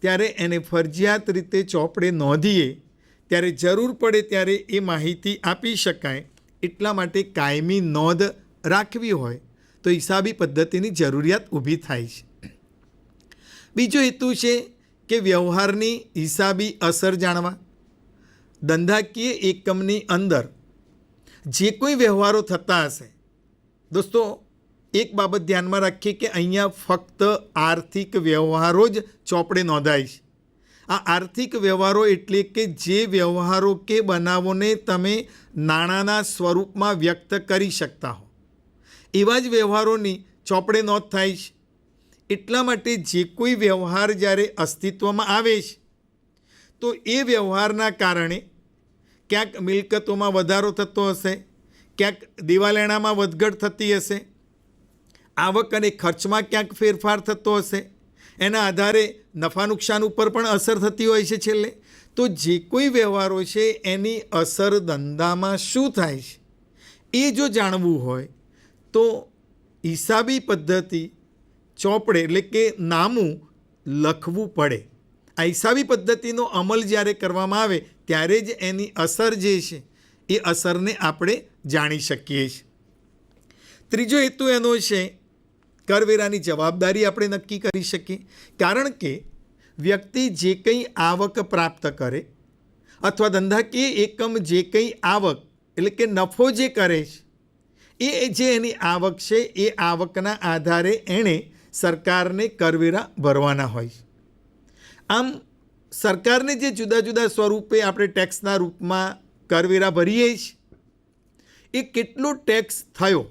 ત્યારે એને ફરજિયાત રીતે ચોપડે નોંધીએ ત્યારે જરૂર પડે ત્યારે એ માહિતી આપી શકાય. એટલા માટે કાયમી નોંધ રાખવી હોય તો હિસાબી પદ્ધતિની જરૂરિયાત ઊભી થાય છે. બીજો હેતુ છે કે વ્યવહારની હિસાબી અસર જાણવા. ધંધાકીય એકમની અંદર જે કોઈ વ્યવહારો થતા હશે, દોસ્તો એક બાબત ધ્યાનમાં રાખીએ કે અહીંયા ફક્ત આર્થિક વ્યવહારો જ ચોપડે નોંધાય છે. આ આર્થિક વ્યવહારો એટલે કે જે વ્યવહારો કે બનાવોને તમે નાણાંના સ્વરૂપમાં વ્યક્ત કરી શકતા હો એવા જ વ્યવહારોની ચોપડે નોંધ થાય છે. એટલા માટે જે કોઈ વ્યવહાર જ્યારે અસ્તિત્વમાં આવે છે તો એ વ્યવહારના કારણે ક્યાંક મિલકતોમાં વધારો થતો હશે, ક્યાંક દેવા લેણામાં વધઘટ થતી હશે, આવક અને ખર્ચમાં ક્યાંક ફેરફાર થતો હશે, એના આધારે નફા નુકસાન ઉપર પણ અસર થતી હોય છે. છેલ્લે તો જે કોઈ વ્યવહારો છે એની અસર ધંધામાં શું થાય છે એ જો જાણવું હોય તો હિસાબી પદ્ધતિ ચોપડે એટલે કે નામું લખવું પડે. આ હિસાબી પદ્ધતિનો અમલ જ્યારે કરવામાં આવે ત્યારે જ એની અસર જે છે એ અસરને આપણે જાણી શકીએ છીએ. ત્રીજો હેતુ એનો છે કરવેરાની જવાબદારી આપણે નક્કી કરી શકીએ. કારણ કે વ્યક્તિ જે કંઈ આવક પ્રાપ્ત કરે અથવા ધંધાકીય એકમ જે કંઈ આવક એટલે કે નફો જે કરે છે એ જે એની આવક છે એ આવકના આધારે એણે સરકારને કરવેરા ભરવાના હોય છે. આમ સરકારને જે જુદા જુદા સ્વરૂપે આપણે ટેક્સના રૂપમાં કરવેરા ભરીએ છીએ એ કેટલો ટેક્સ થયો,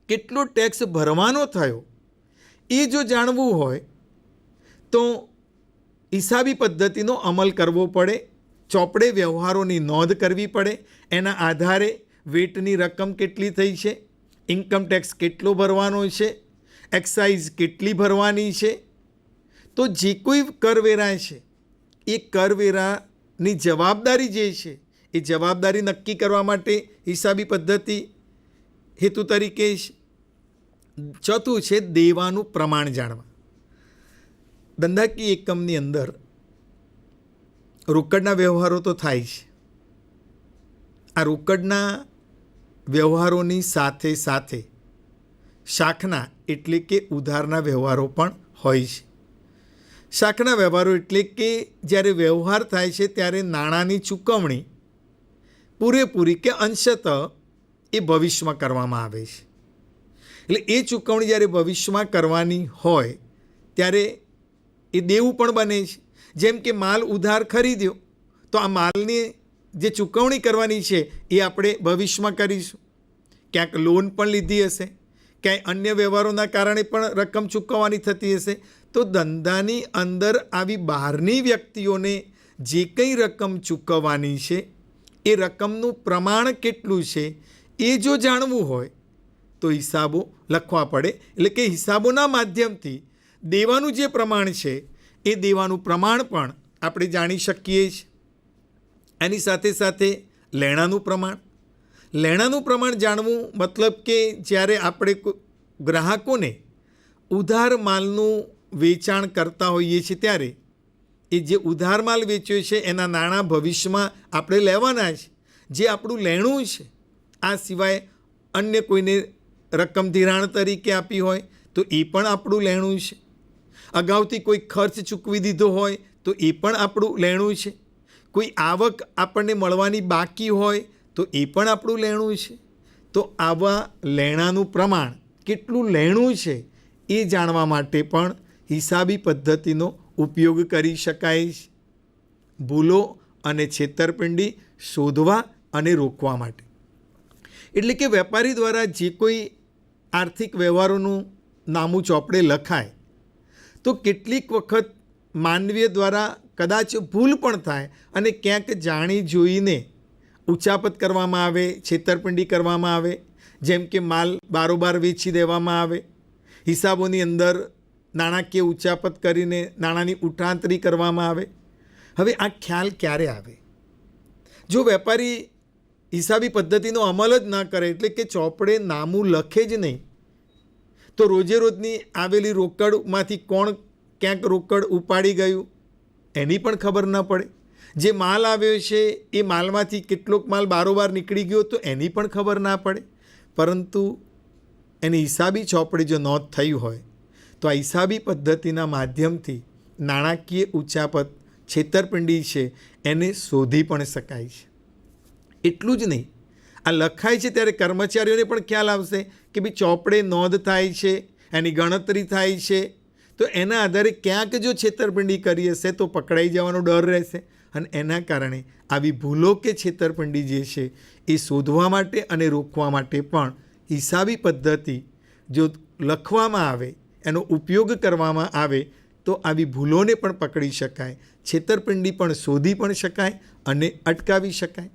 કેટલો ટેક્સ ભરવાનો થયો એ જો જાણવું હોય તો હિસાબી પદ્ધતિનો અમલ કરવો પડે. ચોપડે વ્યવહારોની નોંધ કરવી પડે. એના આધારે વેટની રકમ કેટલી થઈ છે, ઇન્કમ ટેક્સ કેટલો ભરવાનો છે, એક્સાઇઝ કેટલી ભરવાની છે. તો જે કોઈ કરવેરા છે એ કરવેરાની જવાબદારી જે છે એ જવાબદારી નક્કી કરવા માટે હિસાબી પદ્ધતિ હેતુ તરીકે છે. ચોથું છે દેવાનું પ્રમાણ જાણવા. ધંધાકીય એકમની અંદર રોકડના વ્યવહારો તો થાય છે. આ રોકડના વ્યવહારોની સાથે સાથે શાખના એટલે કે ઉધારના વ્યવહારો પણ હોય છે. શાખના વ્યવહારો એટલે કે જ્યારે વ્યવહાર થાય છે ત્યારે નાણાંની ચૂકવણી પૂરેપૂરી કે અંશતઃ એ ભવિષ્યમાં કરવામાં આવે છે. એટલે એ ચૂકવણી જ્યારે ભવિષ્યમાં કરવાની હોય ત્યારે એ દેવું પણ બને છે. જેમ કે માલ ઉધાર ખરીદ્યો તો આ માલની જે ચૂકવણી કરવાની છે એ આપણે ભવિષ્યમાં કરીશું. ક્યાંક લોન પણ લીધી હશે, ક્યાંય અન્ય વ્યવહારોના કારણે પણ રકમ ચૂકવવાની થતી હશે. તો ધંધાની અંદર આવી બહારની વ્યક્તિઓને જે કંઈ રકમ ચૂકવવાની છે એ રકમનું પ્રમાણ કેટલું છે એ જો જાણવું હોય તો હિસાબો લખવા પડે. એટલે કે હિસાબોના માધ્યમથી દેવાનું જે પ્રમાણ છે એ દેવાનું પ્રમાણ પણ આપણે જાણી શકીએ છીએ. એની સાથે સાથે લેણાનું પ્રમાણ જાણવું મતલબ કે જ્યારે આપણે ગ્રાહકોને ઉધાર માલનું વેચાણ કરતા હોઈએ છીએ ત્યારે એ જે ઉધાર માલ વેચ્યો છે એના નાણાં ભવિષ્યમાં આપણે લેવાના છે. જે આપણું લેણું છે આ સિવાય અન્ય કોઈને રકમ ધિરાણ તરીકે આપી હોય તો એ પણ આપણું લેણું છે. અગાઉથી કોઈ ખર્ચ ચૂકવી દીધો હોય તો એ પણ આપણું લેણું છે. કોઈ આવક આપણને મળવાની બાકી હોય તો એ પણ આપણું લેણું છે. તો આવા લેણાનું પ્રમાણ કેટલું લેણું છે એ જાણવા માટે પણ હિસાબી પદ્ધતિનો ઉપયોગ કરી શકાય છે. ભૂલો અને છેતરપિંડી શોધવા અને રોકવા માટે. એટલે કે વેપારી દ્વારા જે કોઈ આર્થિક વ્યવહારોનું નામું ચોપડે લખાય તો કેટલીક વખત માનવીય દ્વારા કદાચ ભૂલ પણ થાય અને ક્યાંક જાણી જોઈને ઉચાપત કરવામાં આવે, છેતરપિંડી કરવામાં આવે. જેમ કે માલ બારોબાર વેચી દેવામાં આવે, હિસાબોની અંદર નાણાકીય ઉચાપત કરીને નાણાંની ઉઠાંતરી કરવામાં આવે. હવે આ ખ્યાલ ક્યારે આવે? જો વેપારી હિસાબી પદ્ધતિનો અમલ જ ન કરે, એટલે કે ચોપડે નામું લખે જ નહીં, તો રોજે રોજની આવેલી રોકડમાંથી કોણ ક્યાંક રોકડ ઉપાડી ગયું એની પણ ખબર ન પડે. જે માલ આવ્યો છે એ માલમાંથી કેટલોક માલ બારોબાર નીકળી ગયો તો એની પણ ખબર ના પડે. પરંતુ એની હિસાબી ચોપડે જો નોંધ થઈ હોય તો આ હિસાબી પદ્ધતિના માધ્યમથી નાણાકીય ઉચાપત, છેતરપિંડી છે એને શોધી પણ શકાય છે. એટલું જ નહીં, આ લખાય છે ત્યારે કર્મચારીઓને પણ ખ્યાલ આવશે કે ભાઈ ચોપડે નોંધ થાય છે, એની ગણતરી થાય છે, તો એના આધારે ક્યાંક જો છેતરપિંડી કરી હશે તો પકડાઈ જવાનો ડર રહેશે. અને એના કારણે આવી ભૂલો કે છેતરપિંડી જે છે એ શોધવા માટે અને રોકવા માટે પણ હિસાબી પદ્ધતિ જો લખવામાં આવે, એનો ઉપયોગ કરવામાં આવે તો આવી ભૂલોને પણ પકડી શકાય, છેતરપિંડી પણ શોધી પણ શકાય અને અટકાવી શકાય.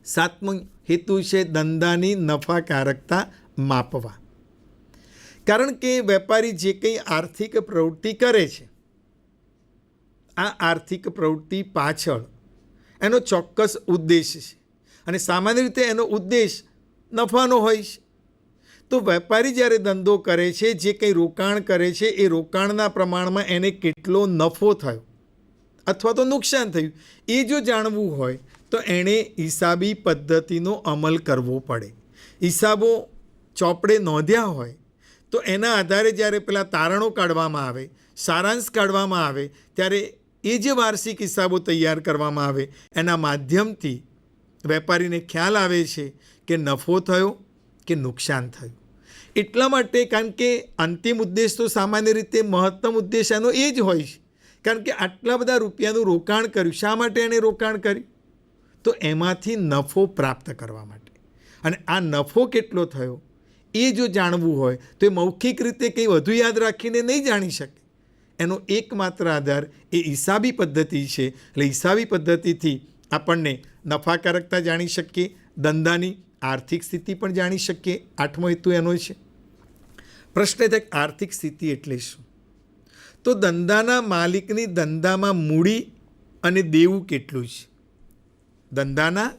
7મો હેતુ છે ધંધાની નફાકારકતા માપવા. કારણ કે વેપારી જે કંઈ આર્થિક પ્રવૃત્તિ કરે છે આ આર્થિક પ્રવૃત્તિ પાછળ એનો ચોક્કસ ઉદ્દેશ છે અને સામાન્ય રીતે એનો ઉદ્દેશ નફાનો હોય છે. તો વેપારી જ્યારે ધંધો કરે છે, જે કંઈ રોકાણ કરે છે એ રોકાણના પ્રમાણમાં એને કેટલો નફો થયો અથવા તો નુકસાન થયું એ જો જાણવું હોય તો એણે હિસાબી પદ્ધતિનો અમલ કરવો પડે. હિસાબો ચોપડે નોંધ્યા હોય તો એના આધારે જ્યારે પેલા તારણો કાઢવામાં આવે, સારાંશ કાઢવામાં આવે, ત્યારે એ જે વાર્ષિક હિસાબો તૈયાર કરવામાં આવે એના માધ્યમથી વેપારીને ખ્યાલ આવે છે કે નફો થયો કે નુકસાન થયું. એટલા માટે કારણ કે અંતિમ ઉદ્દેશ તો સામાન્ય રીતે મહત્તમ ઉદ્દેશ એનો એ જ હોય છે. કારણ કે આટલા બધા રૂપિયાનું રોકાણ કર્યું, શા માટે એણે રોકાણ કર્યું? તો એમાંથી નફો પ્રાપ્ત કરવા માટે. અને આ નફો કેટલો થયો એ જો જાણવું હોય તો એ મૌખિક રીતે કંઈ વધુ યાદ રાખીને નહીં જાણી શકે. એનો એકમાત્ર આધાર એ હિસાબી પદ્ધતિ છે. એટલે હિસાબી પદ્ધતિથી આપણને નફાકારકતા જાણી શકીએ, ધંધાની આર્થિક સ્થિતિ પણ જાણી શકીએ. 8મો હેતુ એનો છે. પ્રશ્ન થાય આર્થિક સ્થિતિ એટલે શું? તો ધંધાના માલિકની ધંધામાં મૂડી અને દેવું કેટલું છે? ધંધાના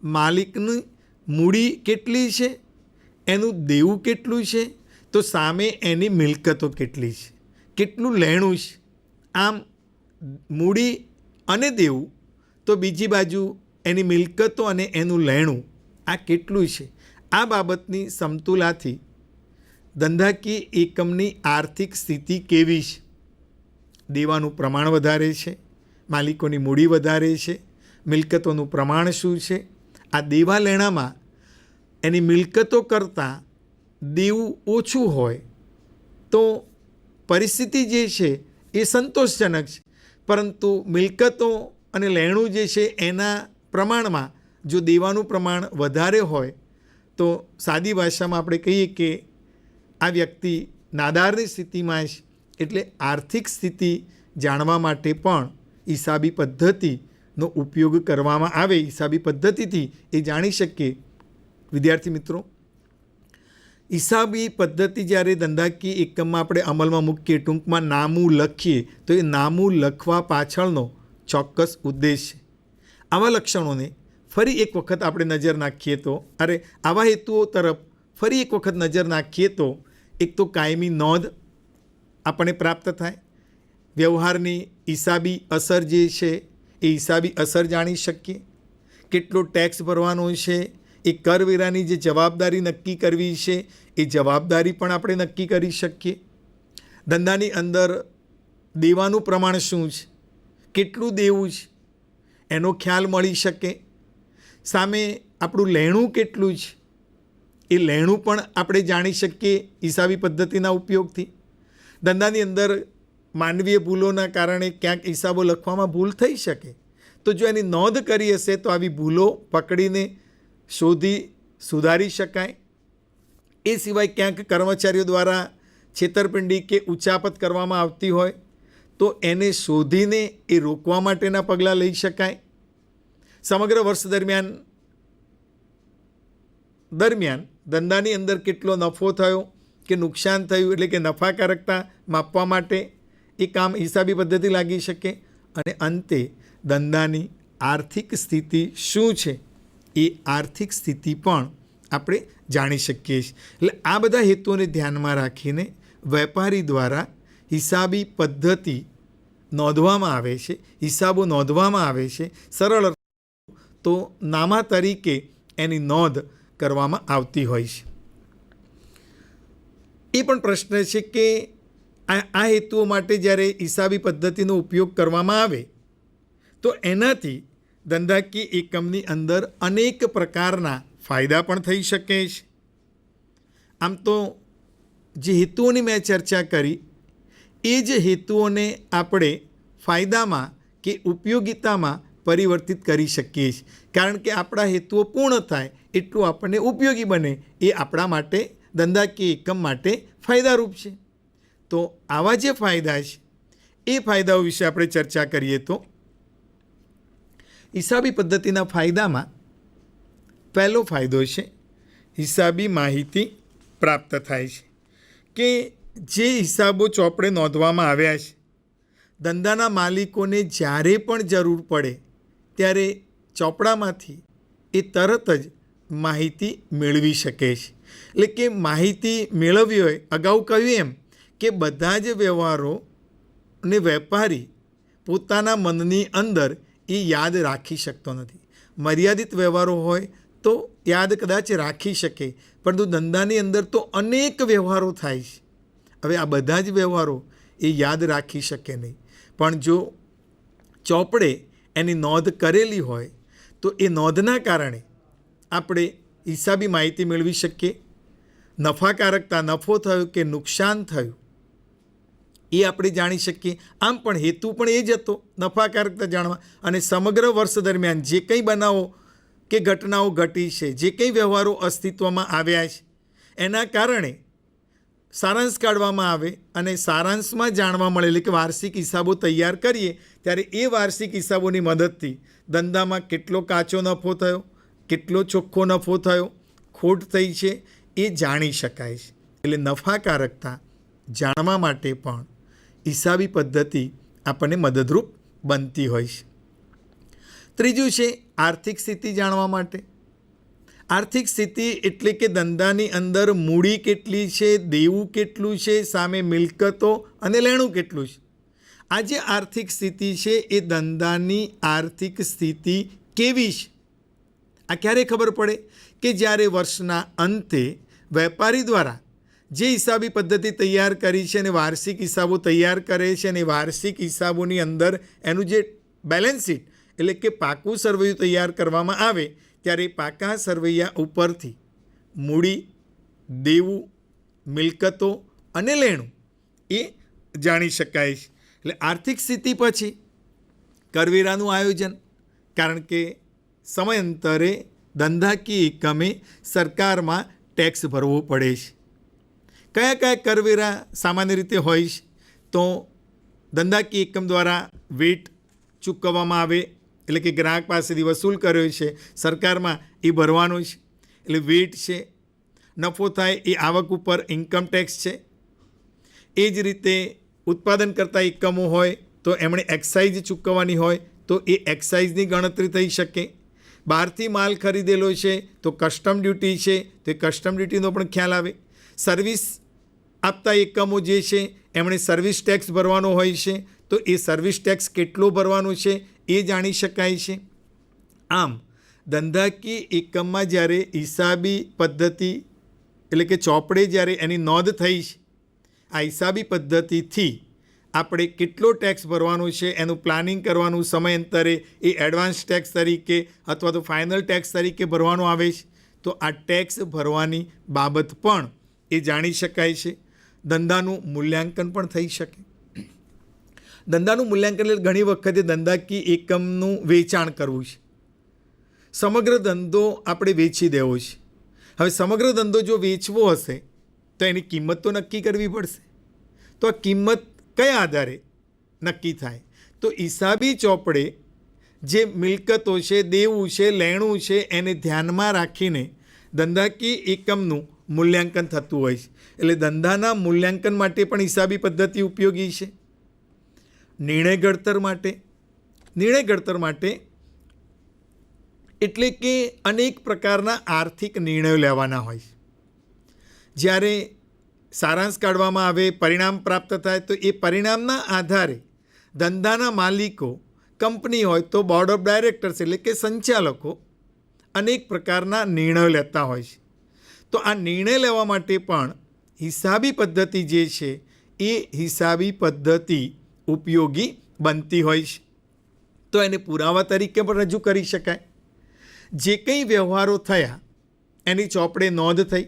માલિકની મૂડી કેટલી છે, એનું દેવું કેટલું છે, તો સામે એની મિલકતો કેટલી છે, કેટલું લેણું છે. આમ મૂડી અને દેવું તો બીજી બાજુ એની મિલકતો અને એનું લેણું આ કેટલું છે, આ બાબતની સમતુલાથી ધંધાકીય એકમની આર્થિક સ્થિતિ કેવી છે, દેવાનું પ્રમાણ વધારે છે, માલિકોની મૂડી વધારે છે, મિલકતોનું પ્રમાણ શું છે, આ દેવા લેણામાં એની મિલકતો કરતાં દેવું ઓછું હોય તો પરિસ્થિતિ જે છે એ સંતોષજનક છે, પરંતુ મિલકતો અને લેણું જે છે એના પ્રમાણમાં જો દેવાનું પ્રમાણ વધારે હોય તો સાદી ભાષામાં આપણે કહીએ કે આ વ્યક્તિ નાદારની સ્થિતિમાં છે. એટલે આર્થિક સ્થિતિ જાણવા માટે પણ હિસાબી પદ્ધતિનો ઉપયોગ કરવામાં આવે. હિસાબી પદ્ધતિથી એ જાણી શકીએ. વિદ્યાર્થી મિત્રો, હિસાબી પદ્ધતિ જ્યારે ધંધાકીય એકમમાં આપણે અમલમાં મૂકીએ, ટૂંકમાં નામું લખીએ, તો એ નામું લખવા પાછળનો ચોક્કસ ઉદ્દેશ છે. આવા લક્ષણોને ફરી એક વખત આપણે નજર નાખીએ તો આવા હેતુઓ તરફ ફરી એક વખત નજર નાખીએ તો એક તો કાયમી નોંધ આપણને પ્રાપ્ત થાય, વ્યવહારની હિસાબી અસર જે છે એ હિસાબી અસર જાણી શકીએ, કેટલો ટેક્સ ભરવાનો છે, એ કરવેરાની જે જવાબદારી નક્કી કરવી છે એ જવાબદારી પણ આપણે નક્કી કરી શકીએ, ધંધાની અંદર દેવાનું પ્રમાણ શું છે, કેટલું દેવું છે એનો ખ્યાલ મળી શકે, સામે આપણું લેણું કેટલું છે એ લેણું પણ આપણે જાણી શકીએ હિસાબી પદ્ધતિના ઉપયોગથી. ધંધાની અંદર માનવીય ભૂલોના કારણે ક્યાંક હિસાબો લખવામાં ભૂલ થઈ શકે, તો જો એની નોંધ કરી હશે તો આવી ભૂલો પકડીને શોધી સુધારી શકાય. એ સિવાય ક્યાંક કર્મચારીઓ દ્વારા છેતરપિંડી કે ઉચાપત કરવામાં આવતી હોય તો એને શોધીને એ રોકવા માટેના પગલાં લઈ શકાય. સમગ્ર વર્ષ દરમિયાન ધંધાની અંદર કેટલો નફો થયો કે નુકસાન થયું, એટલે કે નફાકારકતા માપવા માટે એ કામ હિસાબી પદ્ધતિ લાગી શકે. અને અંતે ધંધાની આર્થિક સ્થિતિ શું છે એ આર્થિક સ્થિતિ પણ આપણે જાણી શકીએ છીએ. એટલે આ બધા હેતુઓને ધ્યાનમાં રાખીને વેપારી દ્વારા હિસાબી પદ્ધતિ નોંધવામાં આવે છે, હિસાબો નોંધવામાં આવે છે. સરળ તો નામા તરીકે એની નોંધ કરવામાં આવતી હોય છે. એ પણ પ્રશ્ન છે કે આ હેતુઓ માટે જ્યારે હિસાબી પદ્ધતિનો ઉપયોગ કરવામાં આવે તો એનાથી ધંધાકીય એકમની અંદર અનેક પ્રકારના ફાયદા પણ થઈ શકે છે. આમ તો જે હેતુઓની મેં ચર્ચા કરી એ જ હેતુઓને આપણે ફાયદામાં કે ઉપયોગિતામાં પરિવર્તિત કરી શકીએ છીએ, કારણ કે આપણા હેતુઓ પૂર્ણ થાય એટલું આપણને ઉપયોગી બને એ આપણા માટે ધંધાકીય એકમ માટે ફાયદારૂપ છે. તો આવા જે ફાયદા છે એ ફાયદાઓ વિશે આપણે ચર્ચા કરીએ તો હિસાબી પદ્ધતિના ફાયદામાં પહેલો ફાયદો છે હિસાબી માહિતી પ્રાપ્ત થાય છે. કે જે હિસાબો ચોપડે નોંધવામાં આવ્યા છે, ધંધાના માલિકોને જ્યારે પણ જરૂર પડે ત્યારે ચોપડામાંથી એ તરત જ માહિતી મેળવી શકે છે. એટલે કે માહિતી મેળવવી હોય, અગાઉ કહ્યું એમ કે બધા જ વ્યવહારોને વેપારી પોતાના મનની અંદર એ યાદ રાખી શકતો નથી. મર્યાદિત વ્યવહારો હોય તો યાદ કદાચ રાખી શકે, પરંતુ ધંધાની અંદર તો અનેક વ્યવહારો થાય છે. હવે આ બધા જ વ્યવહારો એ યાદ રાખી શકે નહીં, પણ જો ચોપડે એની નોંધ કરેલી હોય તો એ નોંધના કારણે આપણે હિસાબી માહિતી મેળવી શકીએ. નફાકારકતા, નફો થયો કે નુકસાન થયું એ આપણે જાણી શકીએ. આમ પણ હેતુ પણ એ જ હતો, નફાકારકતા જાણવા. અને સમગ્ર વર્ષ દરમિયાન જે કંઈ બનાવો કે ઘટનાઓ ઘટી છે, જે કંઈ વ્યવહારો અસ્તિત્વમાં આવ્યા છે, એના કારણે સારાંશ કાઢવામાં આવે અને સારાંશમાં જાણવા મળે. એટલે કે વાર્ષિક હિસાબો તૈયાર કરીએ ત્યારે એ વાર્ષિક હિસાબોની મદદથી ધંધામાં કેટલો કાચો નફો થયો, કેટલો ચોખ્ખો નફો થયો, ખોટ થઈ છે એ જાણી શકાય છે. એટલે નફાકારકતા જાણવા માટે પણ હિસાબી પદ્ધતિ આપણને મદદરૂપ બનતી હોય છે. ત્રીજું છે આર્થિક સ્થિતિ જાણવા માટે. આર્થિક સ્થિતિ એટલે કે ધંધાની અંદર મૂડી કેટલી છે, દેવું કેટલું છે, સામે મિલકતો અને લેણું કેટલું છે. આ જે આર્થિક સ્થિતિ છે એ ધંધાની આર્થિક સ્થિતિ કેવી છે આ ક્યારે ખબર પડે કે જ્યારે વર્ષના અંતે વેપારી દ્વારા જે હિસાબી પદ્ધતિ તૈયાર કરી છે અને વાર્ષિક હિસાબો તૈયાર કરે છે અને વાર્ષિક હિસાબોની અંદર એનું જે બેલેન્સ શીટ એટલે કે પાકું સરવૈયું તૈયાર કરવામાં આવે ત્યારે પાકા સરવૈયા ઉપરથી મૂડી, દેવું, મિલકતો અને લેણું એ જાણી શકાય છે. એટલે આર્થિક સ્થિતિ પછી કરવેરાનું આયોજન, કારણ કે સમયાંતરે ધંધાકીય એકમે સરકારમાં ટેક્સ ભરવો પડે છે. કયા કયા કરવેરા સામાન્ય રીતે હોય છે? તો ધંધાકીય એકમ દ્વારા વેટ ચૂકવવામાં આવે, એટલે કે ગ્રાહક પાસેથી વસૂલ કર્યો છે સરકારમાં એ ભરવાનો છે, એટલે વેટ છે. નફો થાય એ આવક ઉપર ઇન્કમ ટેક્સ છે. એ જ રીતે ઉત્પાદન કરતા એકમો હોય તો એમણે એક્સાઇઝ ચૂકવવાની હોય તો એ એક્સાઇઝની ગણતરી થઈ શકે. બહારથી માલ ખરીદેલો છે તો કસ્ટમ ડ્યુટી છે તો એ કસ્ટમ ડ્યુટીનો પણ ખ્યાલ આવે. સર્વિસ આપતા એકમો જે છે એમણે સર્વિસ ટેક્સ ભરવાનો હોય છે તો એ સર્વિસ ટેક્સ કેટલો ભરવાનો છે એ જાણી શકાય છે. આમ ધંધાકીય એકમમાં જ્યારે હિસાબી પદ્ધતિ એટલે કે ચોપડે જ્યારે એની નોંધ થઈ છે, આ હિસાબી પદ્ધતિથી આપણે કેટલો ટેક્સ ભરવાનો છે એનું પ્લાનિંગ કરવાનું, સમયાંતરે એ એડવાન્સ ટેક્સ તરીકે અથવા તો ફાઇનલ ટેક્સ તરીકે ભરવાનો આવે છે. તો આ ટેક્સ ભરવાની બાબત પણ એ જાણી શકાય છે. ધંધાનું મૂલ્યાંકન પણ થઈ શકે. ધંધાનું મૂલ્યાંકન એટલે ઘણી વખતે ધંધાકીય એકમનું વેચાણ કરવું છે. સમગ્ર ધંધો આપણે વેચી દેવો છે. હવે સમગ્ર ધંધો જો વેચવો હશે તો એની કિંમત તો નક્કી કરવી પડશે. તો આ કિંમત કયા આધારે નક્કી થાય? તો હિસાબી ચોપડે જે મિલકતો છે, દેવું છે, લેણું છે એને ધ્યાનમાં રાખીને ધંધાકીય એકમનું મૂલ્યાંકન થતું હોય છે. એટલે ધંધાના મૂલ્યાંકન માટે પણ હિસાબી પદ્ધતિ ઉપયોગી છે. નિર્ણય ઘડતર માટે એટલે કે અનેક પ્રકારના આર્થિક નિર્ણયો લેવાના હોય છે. જ્યારે સારાંશ કાઢવામાં આવે, પરિણામ પ્રાપ્ત થાય તો એ પરિણામના આધારે ધંધાના માલિકો, કંપની હોય તો બોર્ડ ઓફ ડાયરેક્ટર્સ એટલે કે સંચાલકો અનેક પ્રકારના નિર્ણયો લેતા હોય છે. તો આ નિર્ણય લેવા માટે પણ હિસાબી પદ્ધતિ જે છે એ હિસાબી પદ્ધતિ ઉપયોગી બનતી હોય છે. તો એને પુરાવા તરીકે પણ રજૂ કરી શકાય. જે કંઈ વ્યવહારો થયા એની ચોપડે નોંધ થઈ.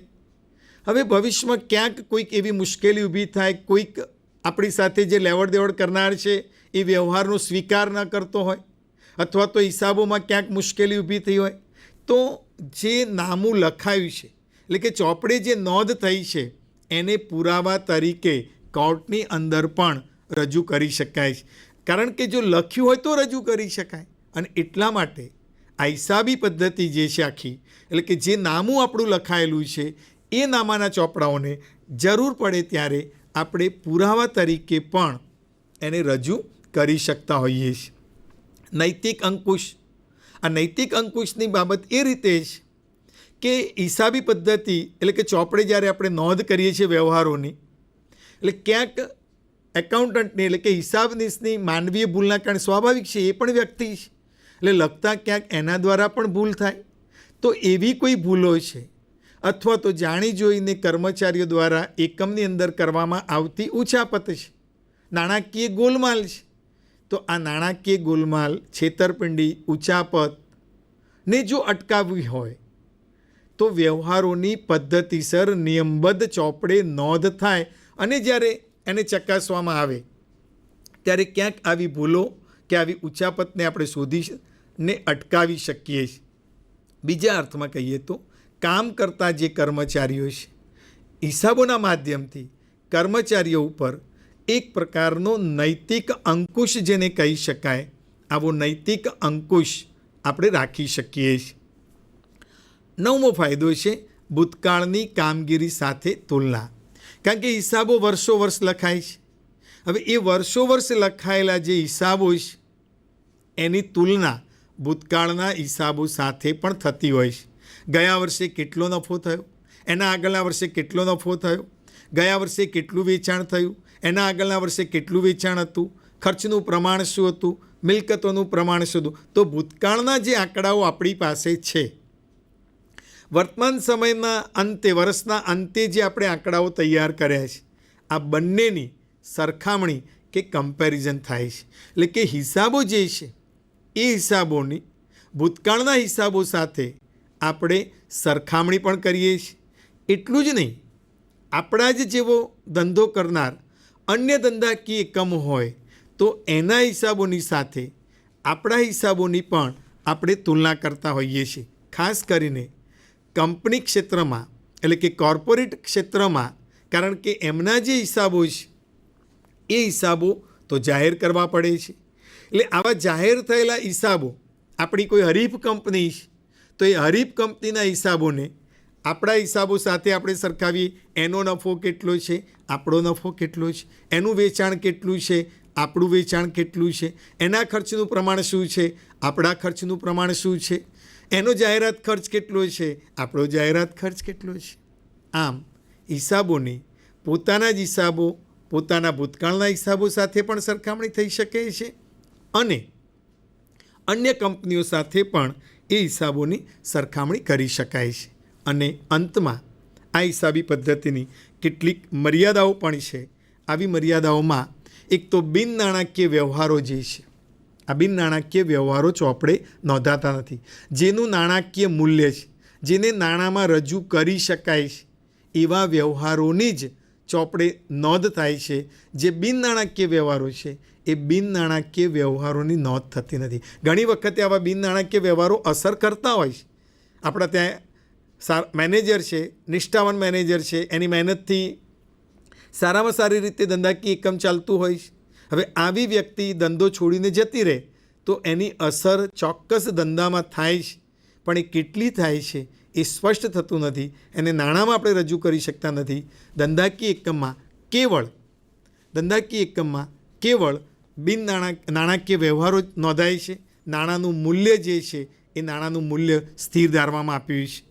હવે ભવિષ્યમાં ક્યાંક કોઈક એવી મુશ્કેલી ઊભી થાય, કોઈક આપણી સાથે જે લેવડ દેવડ કરનાર છે એ વ્યવહારનો સ્વીકાર ન કરતો હોય અથવા તો હિસાબોમાં ક્યાંક મુશ્કેલી ઊભી થઈ હોય તો જે નામું લખાયું છે એટલે કે ચોપડે જે નોંધ થઈ છે એને પુરાવા તરીકે કોર્ટની અંદર પણ રજૂ કરી શકાય છે. કારણ કે જો લખ્યું હોય તો રજૂ કરી શકાય. અને એટલા માટે આ હિસાબી પદ્ધતિ જે છે આખી એટલે કે જે નામું આપણું લખાયેલું છે એ નામાના ચોપડાઓને જરૂર પડે ત્યારે આપણે પુરાવા તરીકે પણ એને રજૂ કરી શકતા હોઈએ છીએ. નૈતિક અંકુશ. આ નૈતિક અંકુશની બાબત એ રીતે છે કે હિસાબી પદ્ધતિ એટલે કે ચોપડે જ્યારે આપણે નોંધ કરીએ છીએ વ્યવહારોની એટલે ક્યાંક એકાઉન્ટન્ટની એટલે કે હિસાબનીશની માનવીય ભૂલના કારણે સ્વાભાવિક છે એ પણ વ્યક્તિ છે એટલે લખતા ક્યાંક એના દ્વારા પણ ભૂલ થાય. તો એવી કોઈ ભૂલો છે અથવા તો જાણી જોઈને કર્મચારીઓ દ્વારા એકમની અંદર કરવામાં આવતી ઉચાપત છે, નાણાકીય ગોલમાલ છે. તો આ નાણાકીય ગોલમાલ, છેતરપિંડી, ઉચાપતને જો અટકાવવી હોય તો વ્યવહારોની પદ્ધતિસર નિયમબદ્ધ ચોપડે નોંધ થાય અને જ્યારે એને ચકાસવામાં આવે ત્યારે ક્યાંક આવી ભૂલો કે આવી ઉચાપતને આપણે શોધીને અટકાવી શકીએ છીએ. બીજા અર્થમાં કહીએ તો કામ કરતા જે કર્મચારીઓ છે હિસાબોના માધ્યમથી કર્મચારીઓ ઉપર એક પ્રકારનો નૈતિક અંકુશ જેને કહી શકાય, આવો નૈતિક અંકુશ આપણે રાખી શકીએ છીએ. 9મો ફાયદો છે ભૂતકાળની કામગીરી સાથે તુલના. કારણ કે હિસાબો વર્ષો વર્ષ લખાય છે. હવે એ વર્ષો વર્ષ લખાયેલા જે હિસાબો છે એની તુલના ભૂતકાળના હિસાબો સાથે પણ થતી હોય છે. ગયા વર્ષે કેટલો નફો થયો, એના આગળના વર્ષે કેટલો નફો થયો, ગયા વર્ષે કેટલું વેચાણ થયું, એના આગળના વર્ષે કેટલું વેચાણ હતું, ખર્ચનું પ્રમાણ શું હતું, મિલકતોનું પ્રમાણ શું હતું. તો ભૂતકાળના જે આંકડાઓ આપણી પાસે છે, વર્તમાન સમયના અંતે, વર્ષના અંતે જે આપણે આંકડાઓ તૈયાર કર્યા છે, આ બંનેની સરખામણી કે કમ્પેરિઝન થાય છે. એટલે કે હિસાબો જે છે એ હિસાબોની ભૂતકાળના હિસાબો સાથે આપણે સરખામણી પણ કરીએ છીએ. એટલું જ નહીં, આપણા જ જેવો ધંધો કરનાર અન્ય ધંધાકીય એકમ હોય તો એના હિસાબોની સાથે આપણા હિસાબોની પણ આપણે તુલના કરતા હોઈએ છીએ. ખાસ કરીને કંપની ક્ષેત્રમાં, એટલે કે કોર્પોરેટ ક્ષેત્રમાં, કારણ કે એમના જે હિસાબો છે એ હિસાબો તો જાહેર કરવા પડે છે. એટલે આવા જાહેર થયેલા હિસાબો આપણી કોઈ હરીફ કંપની છે તો એ હરીફ કંપનીના હિસાબોને આપણા હિસાબો સાથે આપણે સરખાવીએ. એનો નફો કેટલો છે, આપણો નફો કેટલો છે, એનું વેચાણ કેટલું છે, આપણું વેચાણ કેટલું છે, એના ખર્ચનું પ્રમાણ શું છે, આપણા ખર્ચનું પ્રમાણ શું છે, એનો જાહેરાત ખર્ચ કેટલો છે, આપણો જાહેરાત ખર્ચ કેટલો છે. આમ હિસાબોની પોતાના જ હિસાબો, પોતાના ભૂતકાળના હિસાબો સાથે પણ સરખામણી થઈ શકે છે અને અન્ય કંપનીઓ સાથે પણ એ હિસાબોની સરખામણી કરી શકાય છે. અને અંતમાં આ હિસાબી પદ્ધતિની કેટલીક મર્યાદાઓ પણ છે. આવી મર્યાદાઓમાં એક તો બિન નાણાકીય વ્યવહારો જે છે, આ બિન નાણાકીય વ્યવહારો ચોપડે નોંધાતા નથી. જેનું નાણાકીય મૂલ્ય છે, જેને નાણાંમાં રજૂ કરી શકાય છે, એવા વ્યવહારોની જ ચોપડે નોંધ થાય છે. જે બિન નાણાકીય વ્યવહારો છે એ બિન નાણાકીય વ્યવહારોની નોંધ થતી નથી. ઘણી વખતે આવા બિન નાણાકીય વ્યવહારો અસર કરતા હોય છે. આપણા ત્યાં મેનેજર છે, નિષ્ઠાવાન મેનેજર છે, એની મહેનતથી સારામાં સારી રીતે ધંધાકીય એકમ ચાલતું હોય છે. હવે આવી વ્યક્તિ ધંધો છોડીને જતી રહે તો એની અસર ચોક્કસ ધંધામાં થાય છે, પણ એ કેટલી થાય છે એ સ્પષ્ટ થતું નથી. એને નાણાંમાં આપણે રજૂ કરી શકતા નથી. ધંધાકીય એકમમાં કેવળ બિન નાણાકીય વ્યવહારો જ નોંધાય છે. નાણાંનું મૂલ્ય જે છે એ નાણાંનું મૂલ્ય સ્થિર ધારવામાં આપ્યું છે.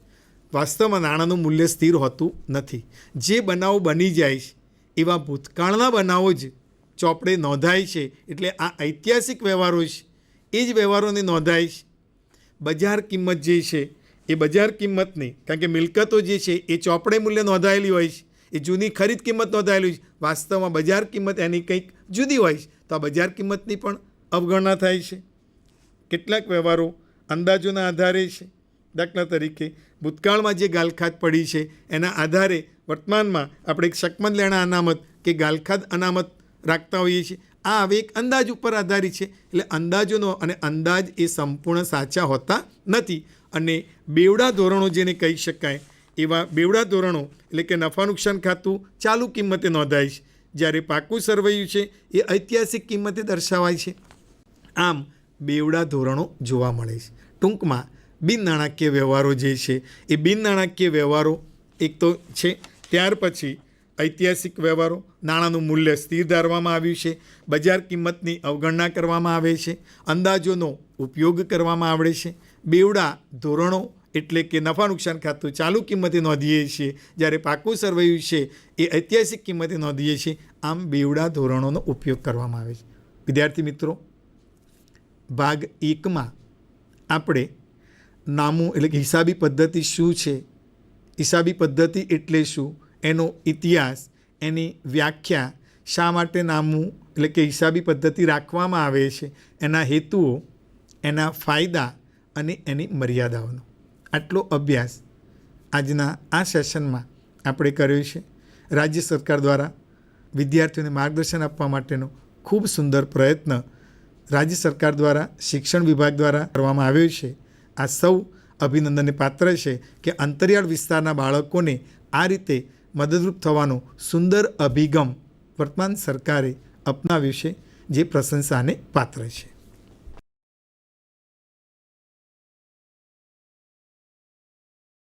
વાસ્તવમાં નાણાંનું મૂલ્ય સ્થિર હોતું નથી. જે બનાવો બની જાય છે એવા ભૂતકાળના બનાવો જ ચોપડે નોંધાય છે. એટલે આ ઐતિહાસિક વ્યવહારો છે એ જ વ્યવહારોને નોંધાય છે. બજાર કિંમત જે છે એ બજાર કિંમતની, કારણ કે મિલકતો જે છે એ ચોપડે મૂલ્ય નોંધાયેલી હોય છે, એ જૂની ખરીદ કિંમત નોંધાયેલી છે. વાસ્તવમાં બજાર કિંમત એની કંઈક જુદી હોય છે, તો આ બજાર કિંમતની પણ અવગણના થાય છે. કેટલાક વ્યવહારો અંદાજોના આધારે છે. દાખલા તરીકે ભૂતકાળમાં જે ગાલખાત પડી છે એના આધારે વર્તમાનમાં આપણે એક શકમંદ લેણા અનામત કે ગાલખાત અનામત રાખતા હોઈએ છીએ. આ હવે એક અંદાજ ઉપર આધારિત છે. એટલે અંદાજોનો અને અંદાજ એ સંપૂર્ણ સાચા હોતા નથી. અને બેવડા ધોરણો જેને કહી શકાય એવા બેવડા ધોરણો, એટલે કે નફા નુકસાન ખાતું ચાલુ કિંમતે નોંધાય છે, જ્યારે પાકું સરવૈયું છે એ ઐતિહાસિક કિંમતે દર્શાવાય છે. આમ બેવડા ધોરણો જોવા મળે છે. ટૂંકમાં બિન નાણાકીય વ્યવહારો જે છે એ બિન નાણાકીય વ્યવહારો એક તો છે. ત્યાર પછી ઐતિહાસિક વ્યવહારો, નાણાંનું મૂલ્ય સ્થિર ધારવામાં આવ્યું છે, બજાર કિંમતની અવગણના કરવામાં આવે છે, અંદાજોનો ઉપયોગ કરવામાં આવડે છે, બેવડા ધોરણો એટલે કે નફા નુકસાન ખાતું ચાલુ કિંમતે નોંધીએ છીએ, જ્યારે પાકું સરવૈયું છે એ ઐતિહાસિક કિંમતે નોંધીએ છીએ. આમ બેવડા ધોરણોનો ઉપયોગ કરવામાં આવે છે. વિદ્યાર્થી મિત્રો, ભાગ 1માં આપણે નામું એટલે કે હિસાબી પદ્ધતિ શું છે, હિસાબી પદ્ધતિ એટલે શું, એનો ઇતિહાસ, એની વ્યાખ્યા, શા માટે નામું એટલે કે હિસાબી પદ્ધતિ રાખવામાં આવે છે, એના હેતુઓ, એના ફાયદા અને એની મર્યાદાઓનો આટલો અભ્યાસ આજના આ સેશનમાં આપણે કર્યો છે. રાજ્ય સરકાર દ્વારા વિદ્યાર્થીઓને માર્ગદર્શન આપવા માટેનો ખૂબ સુંદર પ્રયત્ન રાજ્ય સરકાર દ્વારા શિક્ષણ વિભાગ દ્વારા કરવામાં આવ્યો છે. આ સૌ અભિનંદનને પાત્ર છે કે અંતરિયાળ વિસ્તારના બાળકોને આ રીતે મદદરૂપ થવાનો સુંદર અભિગમ વર્તમાન સરકારે અપનાવ્યો છે, જે પ્રશંસાને પાત્ર છે.